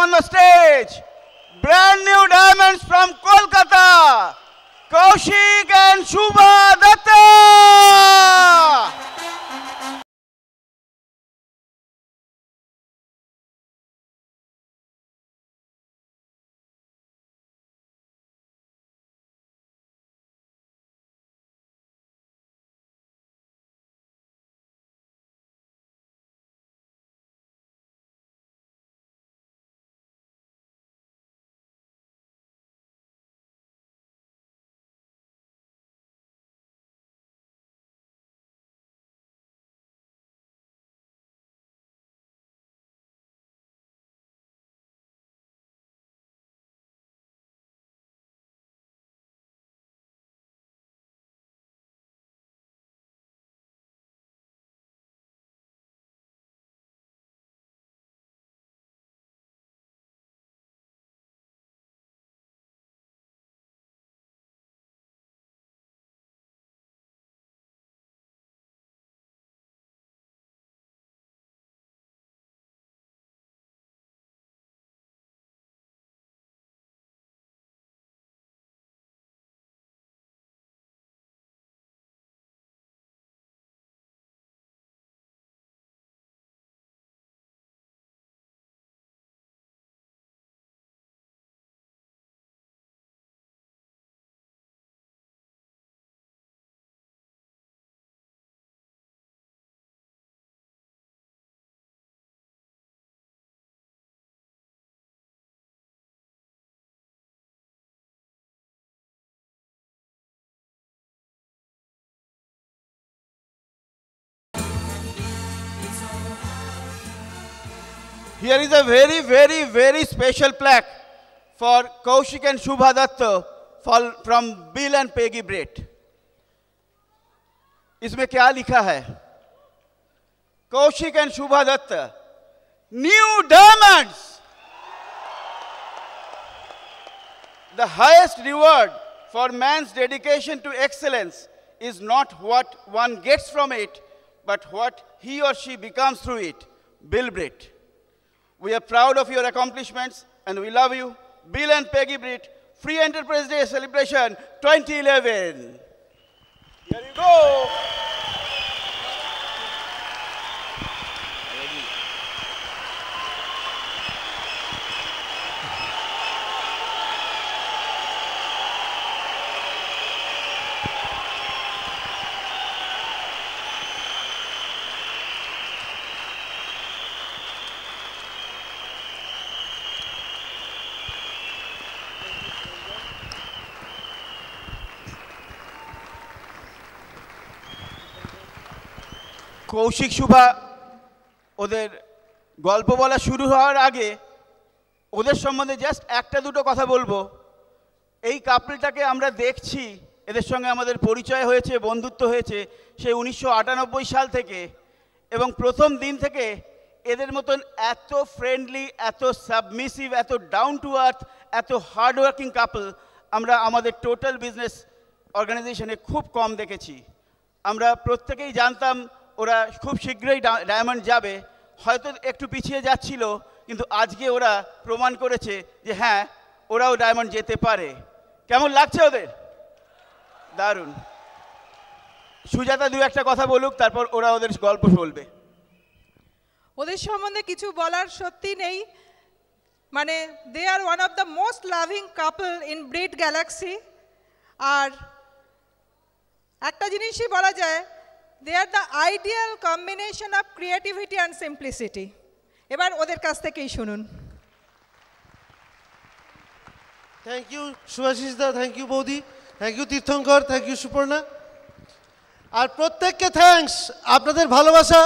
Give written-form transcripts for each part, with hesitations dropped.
on the stage. Brand new diamonds from Kolkata. Kaushik and Shubha Datta. Here is a very, very, very special plaque for Kaushik and Shubha Datta from Bill and Peggy Brett. इसमें क्या लिखा है? Kaushik and Shubha Datta, new diamonds. The highest reward for man's dedication to excellence is not what one gets from it, but what he or she becomes through it. Bill Brett. We are proud of your accomplishments and we love you. Bill and Peggy Brett, Free Enterprise Day Celebration 2011. Here you go. Kaushik Shubha ওদের গল্প বলা শুরু হওয়ার আগে ওদের সম্বন্ধে just একটা দুটো কথা বলবো। এই কাপলটাকে আমরা দেখছি, এদের সঙ্গে আমাদের পরিচয় হয়েছে, বন্ধুত্ব হয়েছে সেই 1998 সাল থেকে, এবং প্রথম দিন থেকে এদের মতন এত ফ্রেন্ডলি, এত সাবমিসিভ, এত ডাউন টু আর্থ, এত হার্ডওয়ার্কিং কাপল আমরা আমাদের টোটাল বিজনেস অর্গানাইজেশনে খুব কম দেখেছি। আমরা প্রত্যেকেই জানতাম ওরা খুব শীঘ্রই ডায়মন্ড যাবে, হয়তো একটু পিছিয়ে যাচ্ছিল, কিন্তু আজকে ওরা প্রমাণ করেছে যে হ্যাঁ ওরাও ডায়মন্ড যেতে পারে। কেমন লাগছে ওদের? দারুণ। সুজাতা দু একটা কথা বলুক, তারপর ওরা ওদের গল্প বলবে। ওদের সম্বন্ধে কিছু বলার সত্যি নেই, মানে they are one of the most loving couple in Brit galaxy. আর একটা জিনিসই বলা যায়, they are the ideal combination of creativity and simplicity. এবার ওদের কাছ থেকেই শুনুন। Thank you Subhashis da, thank you বৌদি, thank you Tirthankar, thank you Suparna. আর প্রত্যেককে থ্যাঙ্কস আপনাদের ভালোবাসা,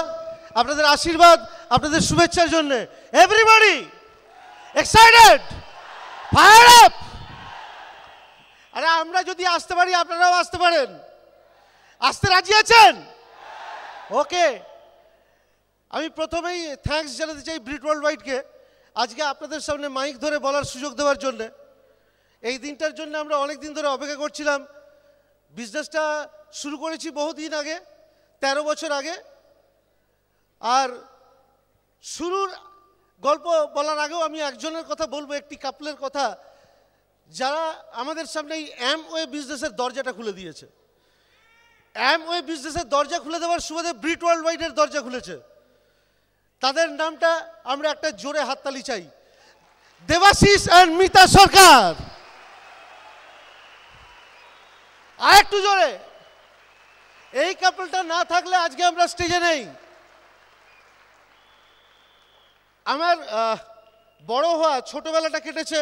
আপনাদের আশীর্বাদ, আপনাদের শুভেচ্ছার জন্য। Everybody excited, fire up. আরে আমরা যদি আসতে পারি আপনারাও আসতে পারেন। আসতে রাজি আছেন? ওকে, আমি প্রথমেই থ্যাঙ্কস জানাতে চাই ব্রিট ওয়ার্ল্ড ওয়াইডকে আজকে আপনাদের সামনে মাইক ধরে বলার সুযোগ দেওয়ার জন্য। এই দিনটার জন্য আমরা অনেক দিন ধরে অপেক্ষা করছিলাম। বিজনেসটা শুরু করেছি বহুদিন আগে, 13 বছর আগে। আর শুরুর গল্প বলার আগেও আমি একজনের কথা বলবো, একটি কাপলের কথা, যারা আমাদের সামনে এই অ্যামওয়ে বিজনেসের দরজাটা খুলে দিয়েছে। অ্যামওয়ে বিজনেসের দরজা খুলে দেওয়ার সুবাদে ব্রিট ওয়ার্ল্ড ওয়াইডের দরজা খুলেছে। তাদের নামটা আমরা একটা জোরে হাততালি চাই, দেবাশিস অ্যান্ড মিতা সরকার। আর একটু জোরে। এই কাপলটা না থাকলে আজকে আমরা স্টেজে নেই। আমার বড় হওয়া ছোটবেলাটা কেটেছে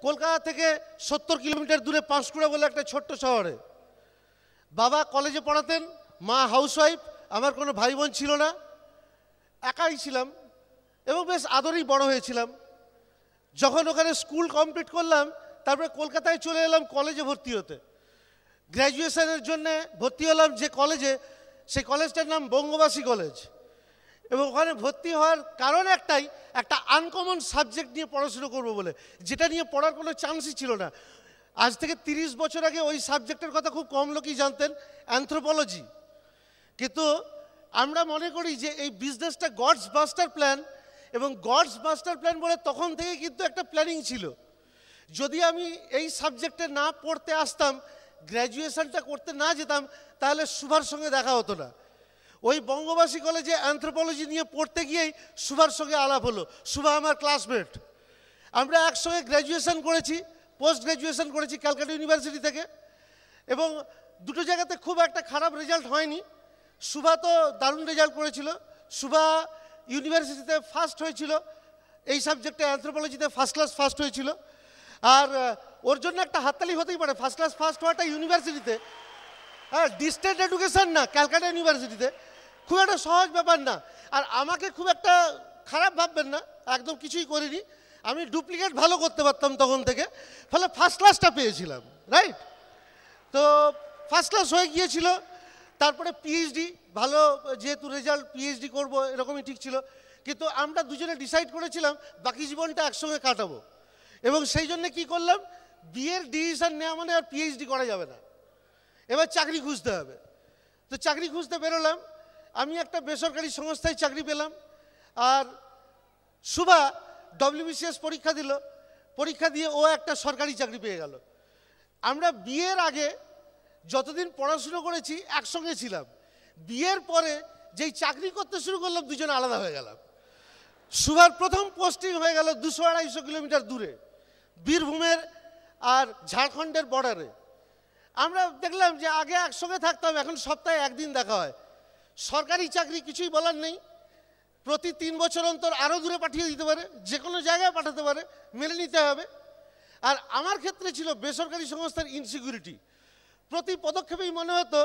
কলকাতা থেকে 70 কিলোমিটার দূরে পাঁশকুড়া বলে একটা ছোট্ট শহরে। বাবা কলেজে পড়াতেন, মা হাউসওয়াইফ, আমার কোনো ভাই বোন ছিল না, একাই ছিলাম এবং বেশ আদরেই বড় হয়েছিলাম। যখন ওখানে স্কুল কমপ্লিট করলাম তারপরে কলকাতায় চলে এলাম কলেজে ভর্তি হতে। গ্র্যাজুয়েশনের জন্য ভর্তি হলাম যে কলেজে, সেই কলেজটার নাম বঙ্গবাসী কলেজ। এবং ওখানে ভর্তি হওয়ার কারণ একটাই, একটা আনকমন সাবজেক্ট নিয়ে পড়াশুনো করবো বলে, যেটা নিয়ে পড়ার কোনো চান্সই ছিল না। আজ থেকে 30 বছর আগে ওই সাবজেক্টের কথা খুব কম লোকই জানতেন, অ্যানথ্রোপোলজি। কিন্তু আমরা মনে করি যে এই বিজনেসটা গডস মাস্টার প্ল্যান, এবং গডস মাস্টার প্ল্যান বলে তখন থেকে কিন্তু একটা প্ল্যানিং ছিল। যদি আমি এই সাবজেক্টে না পড়তে আসতাম, গ্র্যাজুয়েশনটা করতে না যেতাম, তাহলে শুভার সঙ্গে দেখা হতো না। ওই বঙ্গবাসী কলেজে অ্যানথ্রোপোলজি নিয়ে পড়তে গিয়েই শুভার সঙ্গে আলাপ হলো। শুভা আমার ক্লাসমেট, আমরা একসঙ্গে গ্র্যাজুয়েশন করেছি, পোস্ট গ্র্যাজুয়েশন করেছি ক্যালকাটা ইউনিভার্সিটি থেকে, এবং দুটো জায়গাতে খুব একটা খারাপ রেজাল্ট হয়নি। শুভা তো দারুণ রেজাল্ট করেছিল, শুভা ইউনিভার্সিটিতে ফার্স্ট হয়েছিল, এই সাবজেক্টে অ্যানথ্রোপোলজিতে ফার্স্ট ক্লাস ফার্স্ট হয়েছিল। আর ওর জন্য একটা হাততালি হতেই পারে, ফার্স্ট ক্লাস ফার্স্ট হওয়াটা ইউনিভার্সিটিতে, হ্যাঁ, ডিস্টেন্স এডুকেশন না, ক্যালকাটা ইউনিভার্সিটিতে, খুব একটা সহজ ব্যাপার না। আর আমাকে খুব একটা খারাপ ভাববেন না, একদম কিছুই করিনি, আমি ডুপ্লিকেট ভালো করতে পারতাম তখন থেকে, ফলে ফার্স্ট ক্লাসটা পেয়েছিলাম, রাইট? তো ফার্স্ট ক্লাস হয়ে গিয়েছিল। তারপরে পিএইচডি, ভালো যেহেতু রেজাল্ট, পিএইচডি করবো এরকমই ঠিক ছিল। কিন্তু আমরা দুজনে ডিসাইড করেছিলাম বাকি জীবনটা একসঙ্গে কাটাবো, এবং সেই জন্য কি করলাম, বিয়ের ডিসিশন নেওয়া মানে আর পিএইচডি করা যাবে না, এবার চাকরি খুঁজতে হবে। তো চাকরি খুঁজতে বেরোলাম, আমি একটা বেসরকারি সংস্থায় চাকরি পেলাম, আর শুভা WBCS পরীক্ষা দিল, পরীক্ষা দিয়ে ও একটা সরকারি চাকরি পেয়ে গেল। আমরা বিয়ের আগে যতদিন পড়াশুনো করেছি একসঙ্গে ছিলাম, বিয়ের পরে যেই চাকরি করতে শুরু করলাম দুজনে আলাদা হয়ে গেলাম। শুভার প্রথম পোস্টিং হয়ে গেল 200-250 কিলোমিটার দূরে, বীরভূমের আর ঝাড়খণ্ডের বর্ডারে। আমরা দেখলাম যে আগে একসঙ্গে থাকতাম, এখন সপ্তাহে একদিন দেখা হয়। সরকারি চাকরি কিছুই বলার নেই, প্রতি 3 বছর অন্তর আরও দূরে পাঠিয়ে দিতে পারে, যে কোনো জায়গায় পাঠাতে পারে, মেনে নিতে হবে। আর আমার ক্ষেত্রে ছিল বেসরকারি সংস্থার ইনসিকিউরিটি, প্রতি পদক্ষেপেই মনে হতো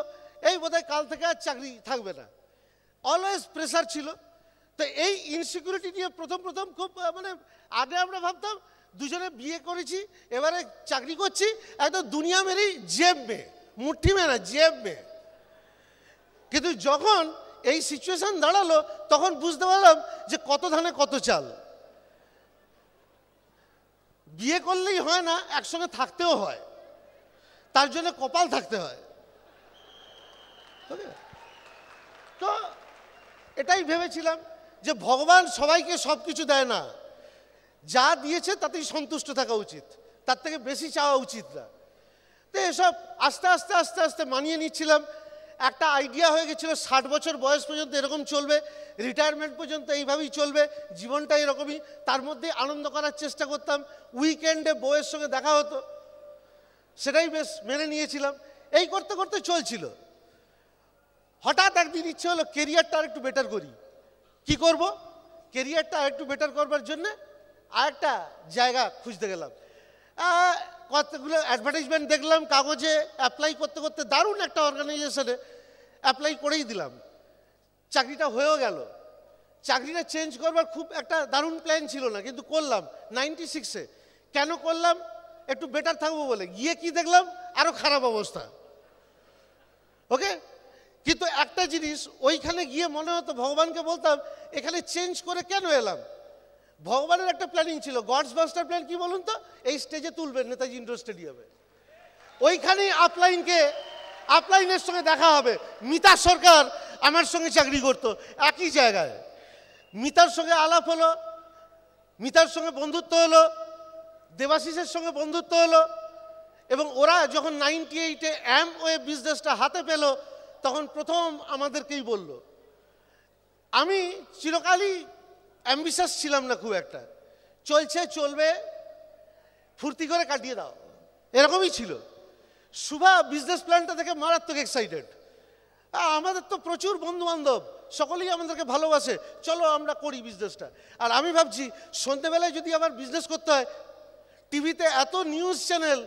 এই বোধহয় কাল থেকে আর চাকরি থাকবে না, অলওয়েজ প্রেসার ছিল। তো এই ইনসিকিউরিটি নিয়ে প্রথম খুব মানে, আগে আমরা ভাবতাম দুজনে বিয়ে করেছি, এবারে চাকরি করছি, একদম দুনিয়া মেরি জেব মে, মুঠি মে না, জেব মে। কিন্তু যখন এই সিচুয়েশন দাঁড়ালো তখন বুঝতে পারলাম যে কত ধানে কত চাল। বিয়ে করলেই হয় না, একসঙ্গে থাকতেও হয়, তার জন্য কপাল থাকতে হয়। তো এটাই ভেবেছিলাম যে ভগবান সবাইকে সব কিছু দেয় না, যা দিয়েছে তাতেই সন্তুষ্ট থাকা উচিত, তার থেকে বেশি চাওয়া উচিত না। তো এসব আস্তে আস্তে আস্তে আস্তে মানিয়ে নিচ্ছিলাম। একটা আইডিয়া হয়ে গেছিলো 60 বছর বয়স পর্যন্ত এরকম চলবে, রিটায়ারমেন্ট পর্যন্ত এইভাবেই চলবে, জীবনটা এরকমই, তার মধ্যে আনন্দ করার চেষ্টা করতাম। উইকেন্ডে বউয়ের সঙ্গে দেখা হতো, সেটাই বেশ মেনে নিয়েছিলাম। এই করতে করতে চলছিল। হঠাৎ একদিন ইচ্ছে হলো কেরিয়ারটা আর একটু বেটার করি। কি করব? কেরিয়ারটা আর একটু বেটার করবার জন্য আরেকটা জায়গা খুঁজতে গেলাম। কতগুলো অ্যাডভার্টাইজমেন্ট দেখলাম কাগজে, অ্যাপ্লাই করতে করতে দারুণ একটা অর্গানাইজেশনে অ্যাপ্লাই করেই দিলাম, চাকরিটা হয়েও গেল। চাকরিটা চেঞ্জ করবার খুব একটা দারুণ প্ল্যান ছিল না, কিন্তু করলাম 96-এ। কেন করলাম? একটু বেটার থাকবো বলে। গিয়ে কি দেখলাম, আরও খারাপ অবস্থা। ওকে, কিন্তু একটা জিনিস, ওইখানে গিয়ে মনে হতো, ভগবানকে বলতাম এখানে চেঞ্জ করে কেন এলাম। ভগবানের একটা প্ল্যানিং ছিল, গডস মাস্টার প্ল্যান কি বলুন তো, এই স্টেজে তুলবেন নেতাজি ইন্ডোর স্টেডিয়ামে, ওইখানেই আপলাইনের সঙ্গে দেখা হবে। মিতা সরকার আমার সঙ্গে চাকরি করতো একই জায়গায়, মিতার সঙ্গে আলাপ হলো, মিতার সঙ্গে বন্ধুত্ব হলো, দেবাশিসের সঙ্গে বন্ধুত্ব হলো, এবং ওরা যখন 98-এ অ্যামওয়ে বিজনেসটা হাতে পেল তখন প্রথম আমাদেরকেই বলল। আমি চিরকালই অ্যাম্বিশাস ছিলাম না খুব একটা, চলছে চলবে ফুর্তি করে কাটিয়ে দাও, এরকমই ছিল। শুভা বিজনেস প্ল্যানটা থেকে মারাত্মক এক্সাইটেড। আমাদের তো প্রচুর বন্ধু বান্ধব, সকলেই আমাদেরকে ভালোবাসে, চলো আমরা করি বিজনেসটা। আর আমি ভাবছি সন্ধ্যেবেলায় যদি আবার বিজনেস করতে হয়, টিভিতে এত নিউজ চ্যানেল,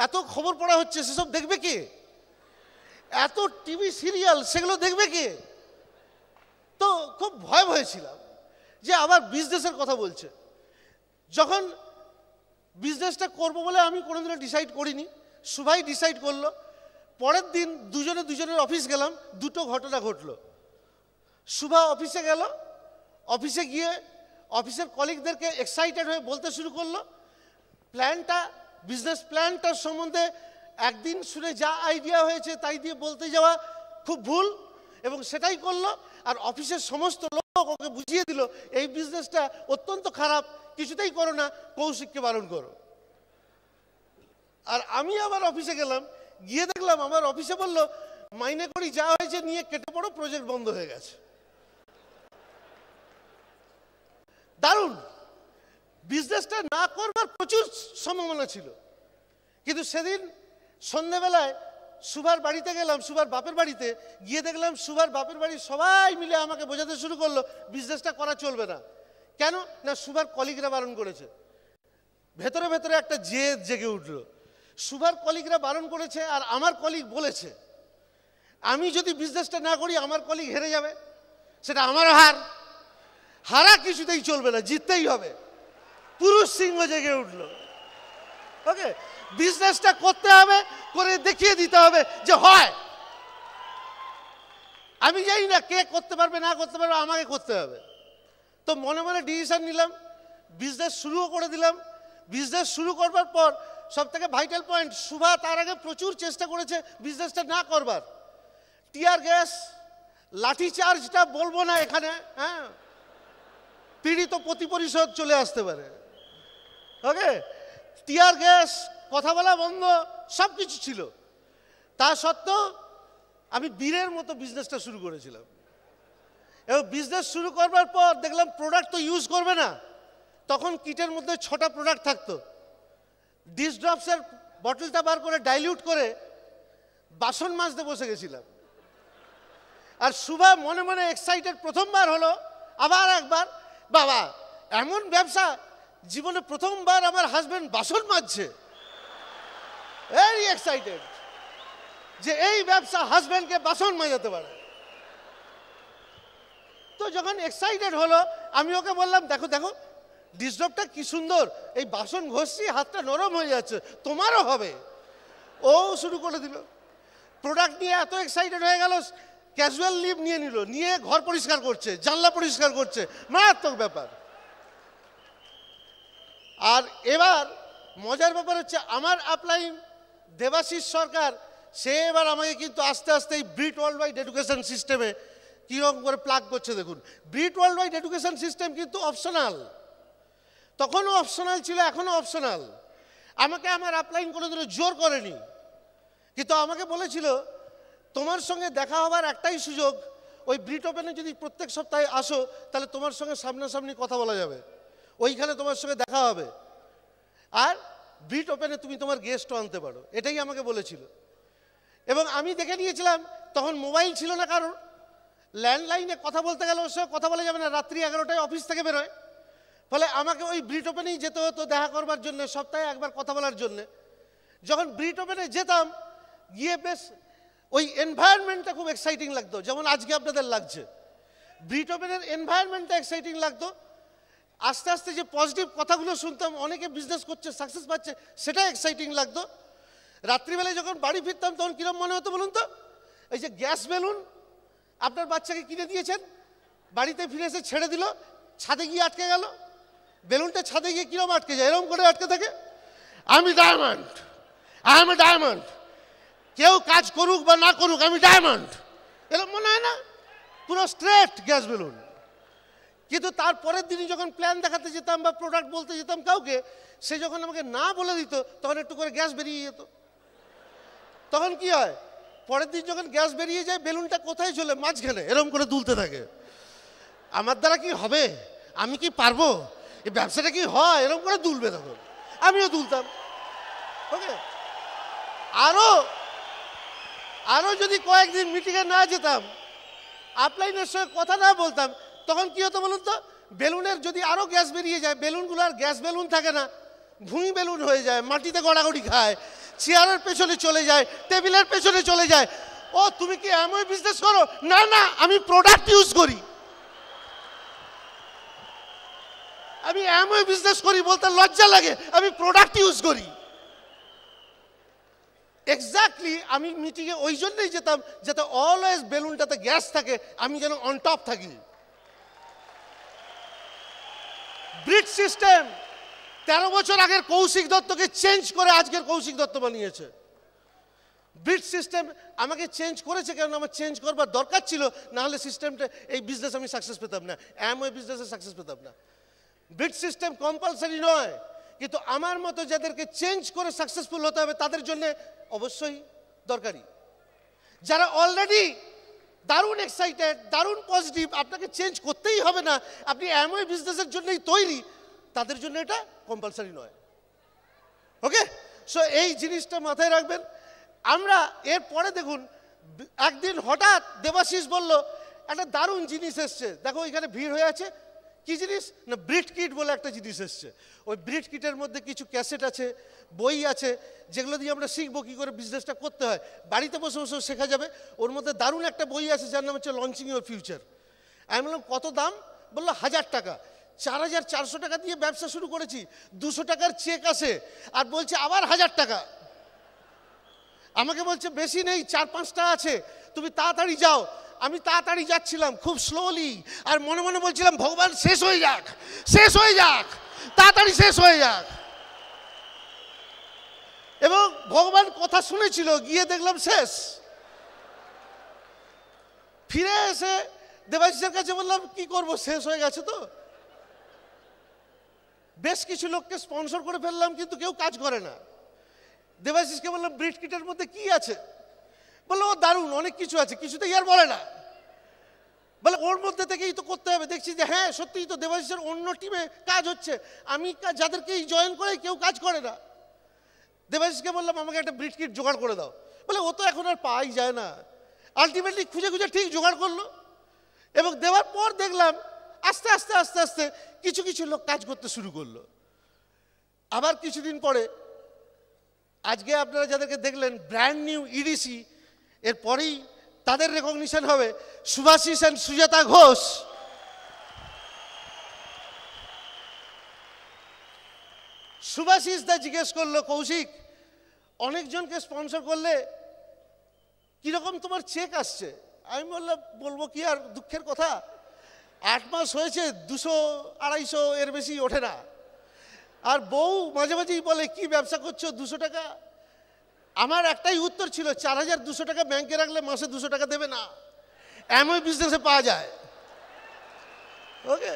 এত খবর পড়া হচ্ছে, সেসব দেখবে কে? এত টিভি সিরিয়াল, সেগুলো দেখবে কে? তো খুব ভয় ছিলাম যে আবার বিজনেসের কথা বলছে। যখন বিজনেসটা করবো বলে আমি কোনোদিনও ডিসাইড করিনি, শুভাই ডিসাইড করলো। পরের দিন দুজনের অফিস গেলাম, দুটো ঘটনা ঘটলো। শুভা অফিসে গেল, অফিসে গিয়ে অফিসের কলিগদেরকে এক্সাইটেড হয়ে বলতে শুরু করলো প্ল্যানটা, বিজনেস প্ল্যানটার সম্বন্ধে। একদিন শুনে যা আইডিয়া হয়েছে তাই দিয়ে বলতে যাওয়া খুব ভুল, এবং সেটাই করলো। আর অফিসের সমস্ত লোক ওকে বুঝিয়ে দিল এই বিজনেসটা অত্যন্ত খারাপ, কিছুতেই করো না, কৌশিককে বারণ করো। আর আমি আবার অফিসে গেলাম, গিয়ে দেখলাম আমার অফিসে বলল মাইনে করি যা হয়েছে নিয়ে কেটে পড়ো, প্রজেক্ট বন্ধ হয়ে গেছে। দারুণ, বিজনেসটা না করবার প্রচুর সম্ভাবনা ছিল। কিন্তু সেদিন সন্ধ্যেবেলায় শুভার বাড়িতে গেলাম, শুভার বাপের বাড়িতে গিয়ে দেখলাম শুভার বাপের বাড়ির সবাই মিলে আমাকে বোঝাতে শুরু করলো বিজনেসটা করা চলবে না। কেন না, শুভার কলিগরা বারণ করেছে। ভেতরে ভেতরে একটা জেদ জেগে উঠলো। শুভার কলিগরা বারণ করেছে আর আমার কলিগ বলেছে আমি যদি বিজনেসটা না করি আমার কলিগ হেরে যাবে, সেটা আমার হার। হারা কিছুতেই চলবে না, জিততেই হবে। পুরুষ সিংহ জেগে উঠল। ওকে, বিজনেসটা করতে হবে, করে দেখিয়ে দিতে হবে যে হয়। আমি জানি না কে করতে পারবে না করতে পারবে, আমাকে করতে হবে। তো মনে মনে ডিসিশন নিলাম, বিজনেস শুরুও করে দিলাম। বিজনেস শুরু করবার পর সব থেকে ভাইটাল পয়েন্ট, শুভা তার আগে প্রচুর চেষ্টা করেছে বিজনেসটা না করবার। টিয়ার গ্যাস, লাঠি চার্জটা বলবো না এখানে, হ্যাঁ, পীড়িত প্রতি পরিষদ চলে আসতে পারে। ওকে, টিয়ার গ্যাস, কথা বলা বন্ধ, সব কিছু ছিল। তা সত্ত্বেও আমি বীরের মতো বিজনেসটা শুরু করেছিলাম। এবং বিজনেস শুরু করবার পর দেখলাম প্রোডাক্ট তো ইউজ করবে না। তখন কিটের মধ্যে 6টা প্রোডাক্ট থাকতো। ডিশ ড্রপসের বটলটা বার করে ডাইলিউট করে বাসন মাজতে বসে গেছিলাম। আর শুভা মনে মনে এক্সাইটেড, প্রথমবার হলো, আবার একবার, বাবা এমন ব্যবসা, জীবনে প্রথমবার আমার হাজবেন্ড বাসন মাজছে। ভেরি এক্সাইটেড যে এই ব্যবসা হাজবেন্ডকে বাসন মাজাতে পারে। তো যখন এক্সাইটেড হলো আমি ওকে বললাম দেখো দেখো ডিসডপটা কি সুন্দর, এই বাসন ঘষছি হাতটা নরম হয়ে যাচ্ছে, তোমারও হবে। ও শুরু করে দিল। প্রোডাক্ট নিয়ে এত এক্সাইটেড হয়ে গেল, ক্যাজুয়াল লিভ নিয়ে নিল, নিয়ে ঘর পরিষ্কার করছে, জানলা পরিষ্কার করছে, মারাত্মক ব্যাপার। আর এবার মজার ব্যাপার হচ্ছে আমার আপলাইন দেবাশিস সরকার, সে এবার আমাকে কিন্তু আস্তে আস্তে এই ব্রিট ওয়ার্ল্ড ওয়াইড এডুকেশন সিস্টেমে কীরকম করে প্লাগ করছে দেখুন। ব্রিট ওয়ার্ল্ড ওয়াইড এডুকেশন সিস্টেম কিন্তু অপশনাল, তখনও অপশনাল ছিল, এখনও অপশনাল। আমাকে আমার আপলাইন কোনোদিনও জোর করেনি, কিন্তু আমাকে বলেছিল তোমার সঙ্গে দেখা হবার একটাই সুযোগ, ওই ব্রিট ওপেনে যদি প্রত্যেক সপ্তাহে আসো তাহলে তোমার সঙ্গে সামনাসামনি কথা বলা যাবে, ওইখানে তোমার সঙ্গে দেখা হবে, আর ব্রিট ওপেনে তুমি তোমার গেস্টও আনতে পারো, এটাই আমাকে বলেছিল। এবং আমি দেখে নিয়েছিলাম তখন মোবাইল ছিল না কারোর, ল্যান্ডলাইনে কথা বলতে গেলে ওর সঙ্গে কথা বলা যাবে না, রাত্রি 11টায় অফিস থেকে বেরোয়। ফলে আমাকে ওই ব্রিট ওপেনেই যেতে হতো দেখা করবার জন্য, সপ্তাহে একবার কথা বলার জন্যে। যখন ব্রিট ওপেনে যেতাম, গিয়ে বেশ ওই এনভায়রনমেন্টটা খুব এক্সাইটিং লাগতো, যেমন আজকে আপনাদের লাগছে। ব্রিট ওপেনের এনভায়রনমেন্টটা এক্সাইটিং লাগতো। আস্তে আস্তে যে পজিটিভ কথাগুলো শুনতাম, অনেকে বিজনেস করছে, সাকসেস পাচ্ছে, সেটা এক্সাইটিং লাগতো। রাত্রিবেলায় যখন বাড়ি ফিরতাম তখন কীরকম মনে হতো বলুন তো, এই যে গ্যাস বেলুন আপনার বাচ্চাকে কিনে দিয়েছেন, বাড়িতে ফিরে এসে ছেড়ে দিল, ছাদে গিয়ে আটকে গেল, বেলুনটা ছাদে গিয়ে কীরকম আটকে যায়, এরকম করে আটকে থাকে। আমি diamond, I M a diamond, কেউ কাজ করুক বা না করুক আমি ডায়মন্ড, এরকম মনে হয় না? পুরো স্ট্রেট গ্যাস বেলুন। কিন্তু তারপরের দিনই যখন প্ল্যান দেখাতে যেতাম বা প্রোডাক্ট বলতে যেতাম কাউকে, সে যখন আমাকে না বলে দিত তখন একটু করে গ্যাস বেরিয়ে যেত। তখন কি হয়, পরের দিন যখন গ্যাস বেরিয়ে যায় বেলুনটা কোথায় চলে, মাঝখানে এরকম করে দুলতে থাকে। আমার দ্বারা কি হবে, আমি কি পারবো, এই ব্যবসাটা কি হয়, এরকম করে দুলবে। তখন আমিও দুলতাম। ওকে, আরো যদি কয়েকদিন মিটিংয়ে না যেতাম, আপলাইনের সঙ্গে কথা না বলতাম, তখন কি হতো বলুন তো, বেলুনের যদি আরো গ্যাস বেরিয়ে যায়, বেলুনগুলো আর গ্যাস বেলুন থাকে না, ভুঁই বেলুন হয়ে যায়, মাটিতে গড়াগড়ি খায়, চেয়ারের পেছনে চলে যায়, টেবিলের পেছনে চলে যায়। ও তুমি কি এমন বিজনেস করো? না না, আমি প্রোডাক্ট ইউজ করি, আমি এমন বিজনেস করি বলতে লজ্জা লাগে, আমি প্রোডাক্ট ইউজ করি। এক্স্যাক্টলি আমি মিটিংয়ে ওই জন্যই যেতাম যাতে অলওয়েজ বেলুনটাতে গ্যাস থাকে, আমি যেন অন টপ থাকি। ব্রিট সিস্টেম 13 বছর আগের কৌশিক দত্তকে চেঞ্জ করে আজকের কৌশিক দত্ত বানিয়েছে। ব্রিট সিস্টেম আমাকে চেঞ্জ করেছে কারণ আমার চেঞ্জ করবার দরকার ছিল, না হলে সিস্টেমটা এই বিজনেস আমি সাকসেস পেতাম না, ওই বিজনেসে সাকসেস পেতাম না। ব্রিট সিস্টেম কম্পালসারি নয়, কিন্তু আমার মতো যাদেরকে চেঞ্জ করে সাকসেসফুল হতে হবে তাদের জন্য অবশ্যই দরকারি। যারা অলরেডি দারুণ এক্সাইটেড, দারুণ পজিটিভ, আপনাকে চেঞ্জ করতেই হবে না, আপনি এমন বিজনেসের জন্যই তৈরি, তাদের জন্য এটা কম্পালসারি নয়। ওকে, সো এই জিনিসটা মাথায় রাখবেন। আমরা এরপরে দেখুন, একদিন হঠাৎ দেবাশিস বলল একটা দারুণ জিনিস এসছে, দেখো এখানে ভিড় হয়ে আছে, কি জিনিস না, ব্রিট কিট বলে একটা জিনিস এসছে। ওই ব্রিট কিটের মধ্যে কিছু ক্যাসেট আছে, বই আছে, যেগুলো দিয়ে আমরা শিখবো কী করে বিজনেসটা করতে হয়, বাড়িতে বসে বসেও শেখা যাবে। ওর মধ্যে দারুণ একটা বই আছে যার নাম হচ্ছে লঞ্চিং ইউর ফিউচার। আমি বললাম কত দাম? বললো 1000 টাকা। 4400 টাকা দিয়ে ব্যবসা শুরু করেছি, 200 টাকার চেক আসে, আর বলছে আবার 1000 টাকা। আমাকে বলছে বেশি নেই, 4-5টা আছে, তুমি তাড়াতাড়ি যাও। আমি তাড়াতাড়ি যাচ্ছিলাম খুব স্লোলি, আর মনে মনে বলছিলাম ভগবান শেষ হয়ে যাক, শেষ হয়ে যাক, তাড়াতাড়ি শেষ হয়ে যাক। এবং ভগবান কথা শুনেছিল, গিয়ে দেখলাম শেষ। ফিরে এসে দেবাশিসের কাছে বললাম কি করব, শেষ হয়ে গেছে তো। বেশ কিছু লোককে স্পন্সর করে ফেললাম, কিন্তু কেউ কাজ করে না। দেবাশিসকে বললাম ব্রিট কিটের মধ্যে কি আছে? বললো ও দারুণ, অনেক কিছু আছে, কিছুতেই আর বলে না। বলে ওর মধ্যে থেকেই তো করতে হবে। দেখছি যে হ্যাঁ সত্যিই তো দেবাশিসের অন্য টিমে কাজ হচ্ছে, আমি যাদেরকে জয়েন করে কেউ কাজ করে না। দেবাশিসকে বললাম আমাকে একটা ব্রিট কিট জোগাড় করে দাও। বলে ও তো এখন আর পাওয়াই যায় না। আলটিমেটলি খুঁজে খুঁজে ঠিক জোগাড় করলো, এবং দেওয়ার পর দেখলাম আস্তে আস্তে আস্তে আস্তে কিছু কিছু লোক কাজ করতে শুরু করলো। আবার কিছুদিন পরে আজকে আপনারা যাদেরকে দেখলেন ব্র্যান্ড নিউ ইডিসি, এরপরেই তাদের রেকগনিশন হবে শুভাশিস অ্যান্ড সুজাতা ঘোষ। শুভাশিস দা জিজ্ঞেস করলো কৌশিক, অনেকজনকে স্পন্সর করলে কিরকম তোমার চেক আসছে? আমি বললাম বলবো কি আর, দুঃখের কথা, 8 মাস হয়েছে 200-250 এর বেশি ওঠে না। আর বউ মাঝে মাঝেই বলে কি ব্যবসা করছো 200 টাকা। আমার একটাই উত্তর ছিল, 4200 টাকা ব্যাংকে রাখলে মাসে 200 টাকা দেবে না, এমন বিজনেসে পাওয়া যায়। ওকে,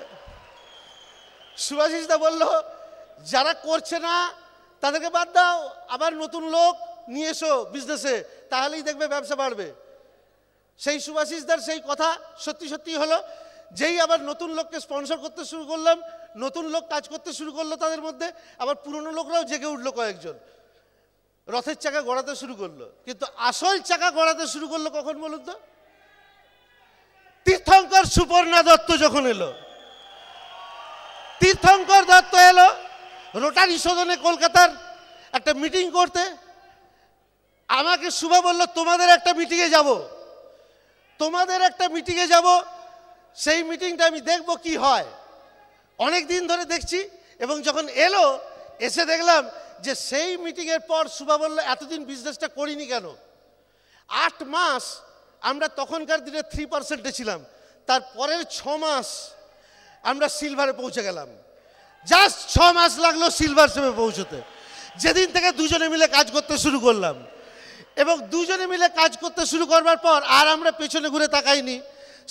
শুভাশিস দা বললো যারা করছে না তাদেরকে বাদ দাও, আবার নতুন লোক নিয়ে এসো বিজনেসে, তাহলেই দেখবে ব্যবসা বাড়বে। সেই শুভাশিস দার সেই কথা সত্যি সত্যি হলো। যেই আবার নতুন লোককে স্পন্সর করতে শুরু করলাম, নতুন লোক কাজ করতে শুরু করলো তাদের মধ্যে, আবার পুরনো লোকরাও জেগে উঠলো, কয়েকজন রথের চাকা গড়াতে শুরু করলো। কিন্তু আসল চাকা গড়াতে শুরু করলো কখন বলুন তো? তীর্থঙ্কর সুপর্ণা দত্ত যখন এলো। তীর্থঙ্কর দত্ত এলো রোটারি সদনে কলকাতার একটা মিটিং করতে। আমাকে শুভা বলল তোমাদের একটা মিটিংয়ে যাব, তোমাদের একটা মিটিংয়ে যাব, সেই মিটিংটা আমি দেখব কি হয়। অনেক দিন ধরে দেখছি, এবং যখন এলো এসে দেখলাম যে সেই মিটিংয়ের পর শুভা বলল এতদিন বিজনেসটা করিনি কেন? 8 মাস আমরা তখনকার দিনে 3%-এ ছিলাম, তার পরের 6 মাস আমরা সিলভারে পৌঁছে গেলাম। জাস্ট 6 মাস লাগলো সিলভার শেপে পৌঁছতে। যেদিন থেকে দুজনে মিলে কাজ করতে শুরু করলাম, এবং দুজনে মিলে কাজ করতে শুরু করবার পর আর আমরা পেছনে ঘুরে তাকাইনি।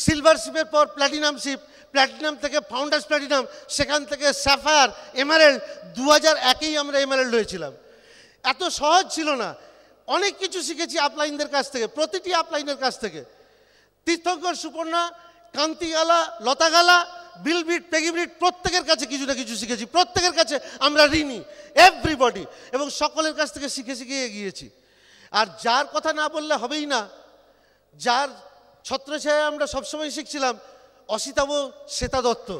সিলভার শিপের পর প্ল্যাটিনাম শিপ, প্ল্যাটিনাম থেকে ফাউন্ডার্স প্ল্যাটিনাম, সেখান থেকে স্যাফায়ার, এমারেল্ড, 2001-এই আমরা এমারেল্ড হয়েছিলাম। এত সহজ ছিল না, অনেক কিছু শিখেছি আপলাইনদের কাছ থেকে, প্রতিটি আপলাইনের কাছ থেকে। তীর্থঙ্কর, সুপর্ণা, কান্তিগালা, লতাগালা, বিলবিট, পেগিবিট, প্রত্যেকের কাছে কিছু না কিছু শিখেছি, প্রত্যেকের কাছে আমরা ঋণী, এভরিবডি, এবং সকলের কাছ থেকে শিখে শিখে এগিয়েছি। আর যার কথা না বললে হবেই না, যার ছত্রছায়া আমরা সবসময় শিখছিলাম, অসিতাভ শ্বেতা দত্ত।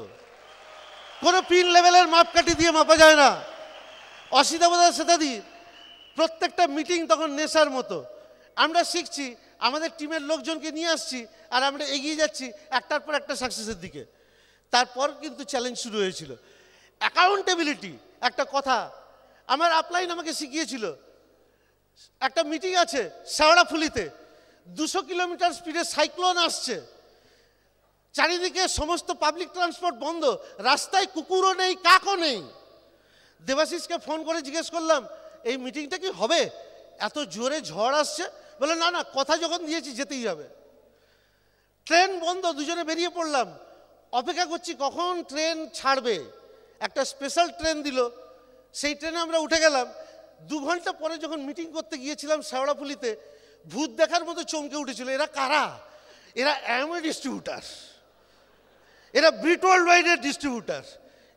কোনো পিন লেভেলের মাপকাঠি দিয়ে মাপা যায় না। অসিতাভ শ্বেতাদি প্রত্যেকটা মিটিং তখন নেশার মতো। আমরা শিখছি, আমাদের টিমের লোকজনকে নিয়ে আসছি, আর আমরা এগিয়ে যাচ্ছি একটার পর একটা সাকসেসের দিকে। তারপর কিন্তু চ্যালেঞ্জ শুরু হয়েছিল। অ্যাকাউন্টেবিলিটি একটা কথা আমার আপলাইন আমাকে শিখিয়েছিল। একটা মিটিং আছে শেওড়াফুলিতে, 200 কিলোমিটার স্পিডে সাইক্লোন আসছে, চারিদিকে সমস্ত পাবলিক ট্রান্সপোর্ট বন্ধ, রাস্তায় কুকুরও নেই, কাকও নেই। দেবাশিসকে ফোন করে জিজ্ঞেস করলাম, এই মিটিংটা কি হবে? এত জোরে ঝড় আসছে। বলে না না, কথা যখন দিয়েছি যেতেই হবে। ট্রেন বন্ধ, দুজনে বেরিয়ে পড়লাম, অপেক্ষা করছি কখন ট্রেন ছাড়বে। একটা স্পেশাল ট্রেন দিল, সেই ট্রেনে আমরা উঠে গেলাম। 2 ঘন্টা পরে যখন মিটিং করতে গিয়েছিলাম শেওড়াফুলিতে, ভূত দেখার মতো চমকে উঠেছিল। এরা কারা? এরা অ্যামওয়ে ডিস্ট্রিবিউটার, এরা ব্রিট ওয়ার্ল্ড ওয়াইডের ডিস্ট্রিবিউটার।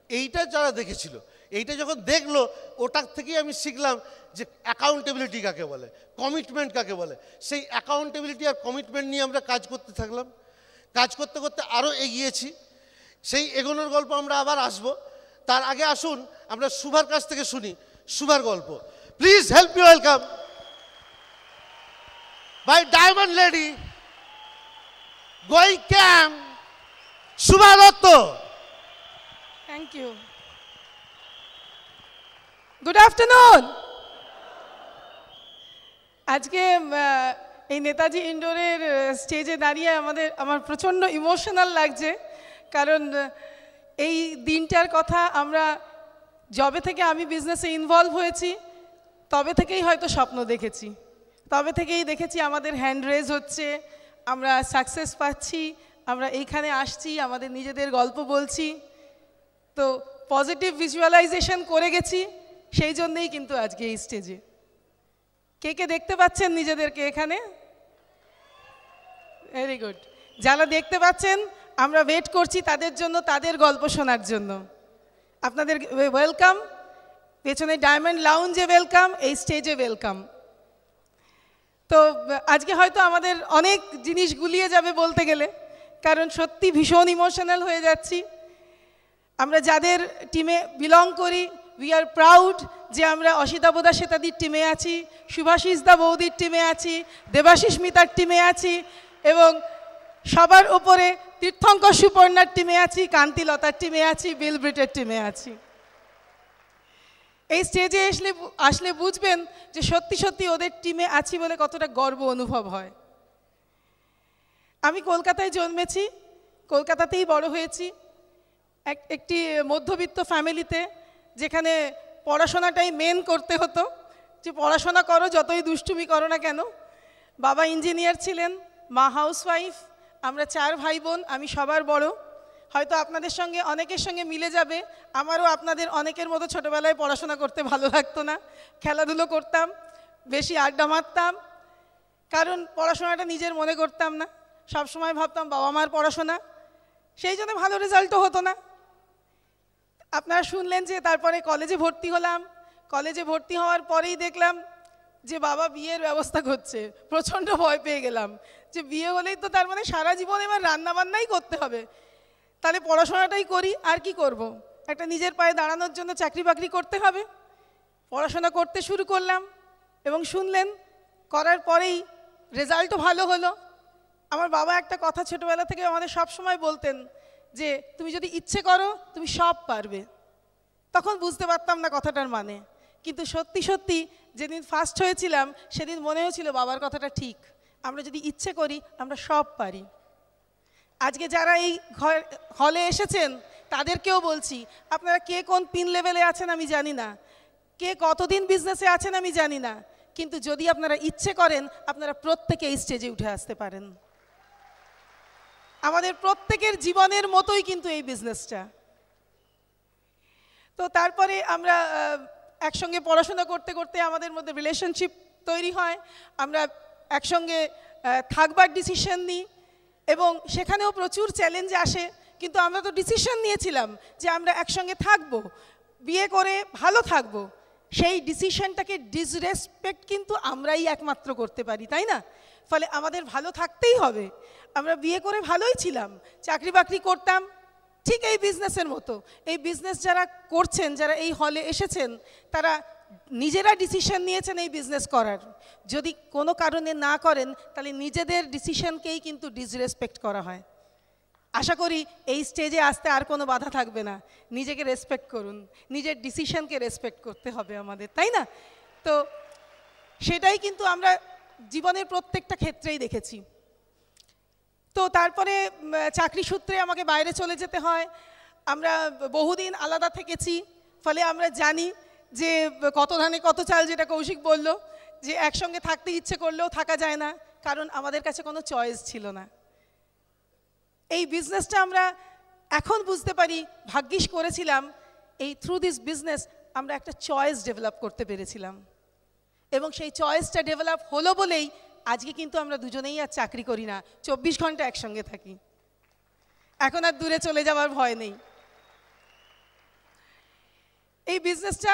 এইটা যারা দেখেছিল, এইটা যখন দেখলো, ওটার থেকেই আমি শিখলাম যে অ্যাকাউন্টেবিলিটি কাকে বলে, কমিটমেন্ট কাকে বলে। সেই অ্যাকাউন্টেবিলিটি আর কমিটমেন্ট নিয়ে আমরা কাজ করতে থাকলাম। কাজ করতে করতে আরও এগিয়েছি। সেই এগোনোর গল্প আমরা আবার আসবো। তার আগে আসুন আমরা শুভার কাছ থেকে শুনি শুভার গল্প। Please help me welcome by diamond lady going camp, Shubha Dutta. Thank you. Good afternoon. আজকে এই নেতাজি ইন্ডোরের স্টেজে দাঁড়িয়ে আমার প্রচণ্ড ইমোশনাল লাগছে, কারণ এই দিনটার কথা আমরা যবে থেকে আমি বিজনেসে ইনভলভ হয়েছি তবে থেকেই হয়তো স্বপ্ন দেখেছি, তবে থেকেই দেখেছি আমাদের হ্যান্ড রেজ হচ্ছে, আমরা সাকসেস পাচ্ছি, আমরা এইখানে আসছি, আমাদের নিজেদের গল্প বলছি। তো পজিটিভ ভিজুয়ালাইজেশন করে গেছি, সেই জন্যেই কিন্তু আজকে এই স্টেজে। কে কে দেখতে পাচ্ছেন নিজেদেরকে এখানে? Very good. যারা দেখতে পাচ্ছেন, আমরা ওয়েট করছি তাদের জন্য, তাদের গল্প শোনার জন্য। আপনাদের ওয়েলকাম, পেছনে ডায়মন্ড লাউঞ্জে ওয়েলকাম, এই স্টেজে ওয়েলকাম। তো আজকে হয়তো আমাদের অনেক জিনিস গুলিয়ে যাবে বলতে গেলে, কারণ সত্যি ভীষণ ইমোশনাল হয়ে যাচ্ছি। আমরা যাদের টিমে বিলং করি, উই আর প্রাউড যে আমরা অসিতাভ শ্বেতাদির টিমে আছি, শুভাশিস দা বৌদির টিমে আছি, দেবাশিস মিতার টিমে আছি, এবং সবার ওপরে তীর্থঙ্কর সুপর্ণার টিমে আছি, কান্তিলতার টিমে আছি, বিলব্রিটের টিমে আছি। এই স্টেজে আসলে বুঝবেন যে সত্যি সত্যি ওদের টিমে আছি বলে কতটা গর্ব অনুভব হয়। আমি কলকাতায় জন্মেছি, কলকাতাতেই বড় হয়েছি, একটি মধ্যবিত্ত ফ্যামিলিতে, যেখানে পড়াশোনাটাই মেন করতে হতো, যে পড়াশোনা করো, যতই দুষ্টুমি করো না কেন। বাবা ইঞ্জিনিয়ার ছিলেন, মা হাউসওয়াইফ, আমরা 4 ভাই বোন, আমি সবার বড়। হয়তো আপনাদের সঙ্গে অনেকের সঙ্গে মিলে যাবে, আমারও আপনাদের অনেকের মতো ছোটোবেলায় পড়াশোনা করতে ভালো লাগতো না, খেলাধুলো করতাম, বেশি আড্ডা মারতাম, কারণ পড়াশোনাটা নিজের মনে করতাম না, সবসময় ভাবতাম বাবা মার পড়াশোনা, সেই জন্য ভালো রেজাল্টও হতো না। আপনারা শুনলেন যে তারপরে কলেজে ভর্তি হলাম, কলেজে ভর্তি হওয়ার পরেই দেখলাম যে বাবা বিয়ের ব্যবস্থা করছে। প্রচণ্ড ভয় পেয়ে গেলাম যে বিয়ে হলেই তো তার মানে সারা জীবন এবার রান্নাবান্নাই করতে হবে, তাহলে পড়াশোনাটাই করি, আর কি করব? একটা নিজের পায়ে দাঁড়ানোর জন্য চাকরি বাকরি করতে হবে। পড়াশোনা করতে শুরু করলাম, এবং শুনলেন করার পরেই রেজাল্টও ভালো হলো। আমার বাবা একটা কথা ছোটোবেলা থেকে আমাদের সব সময় বলতেন যে তুমি যদি ইচ্ছে করো তুমি সব পারবে। তখন বুঝতে পারতাম না কথাটার মানে, কিন্তু সত্যি সত্যি যেদিন ফার্স্ট হয়েছিলাম সেদিন মনে হয়েছিল বাবার কথাটা ঠিক, আমরা যদি ইচ্ছে করি আমরা সব পারি। আজকে যারা এই হলে এসেছেন তাদেরকেও বলছি, আপনারা কে কোন পিন লেভেলে আছেন আমি জানি না, কে কতদিন বিজনেসে আছেন আমি জানি না, কিন্তু যদি আপনারা ইচ্ছে করেন আপনারা প্রত্যেকে এই স্টেজে উঠে আসতে পারেন। আমাদের প্রত্যেকের জীবনের মতোই কিন্তু এই বিজনেসটা। তো তারপরে আমরা একসঙ্গে পড়াশোনা করতে করতে আমাদের মধ্যে রিলেশনশিপ তৈরি হয়, আমরা একসঙ্গে থাকবার ডিসিশন নিই এবং সেখানেও প্রচুর চ্যালেঞ্জ আসে, কিন্তু আমরা তো ডিসিশন নিয়েছিলাম যে আমরা একসঙ্গে থাকবো, বিয়ে করে ভালো থাকবো। সেই ডিসিশনটাকে ডিসরেসপেক্ট কিন্তু আমরাই একমাত্র করতে পারি, তাই না? ফলে আমাদের ভালো থাকতেই হবে। আমরা বিয়ে করে ভালোই ছিলাম, চাকরি বাকরি করতাম, ঠিক এই বিজনেসের মতো। এই বিজনেস যারা করছেন, যারা এই হলে এসেছেন, তারা নিজেরা ডিসিশন নিয়েছেন এই বিজনেস করার। যদি কোনো কারণে না করেন তাহলে নিজেদের ডিসিশনকেই কিন্তু ডিসরেসপেক্ট করা হয়। আশা করি এই স্টেজে আসতে আর কোনো বাধা থাকবে না। নিজেকে রেসপেক্ট করুন, নিজের ডিসিশনকে রেসপেক্ট করতে হবে আমাদের, তাই না? তো সেটাই কিন্তু আমরা জীবনের প্রত্যেকটা ক্ষেত্রেই দেখেছি। তো তারপরে চাকরি সূত্রে আমাকে বাইরে চলে যেতে হয়। আমরা বহুদিন আলাদা থেকেছি, ফলে আমরা জানি যে কত ধানে কত চাল, যেটা কৌশিক বলল, যে একসঙ্গে থাকতে ইচ্ছে করলেও থাকা যায় না, কারণ আমাদের কাছে কোনো চয়েস ছিল না। এই বিজনেসটা আমরা এখন বুঝতে পারি, ভাগ্যিস করেছিলাম, এই থ্রু দিস বিজনেস আমরা একটা চয়েস ডেভেলপ করতে পেরেছিলাম, এবং সেই চয়েসটা ডেভেলপ হলো বলেই আজকে কিন্তু আমরা দুজনেই আর চাকরি করি না, 24 ঘন্টা একসঙ্গে থাকি। এখন আর দূরে চলে যাওয়ার ভয় নেই। এই বিজনেসটা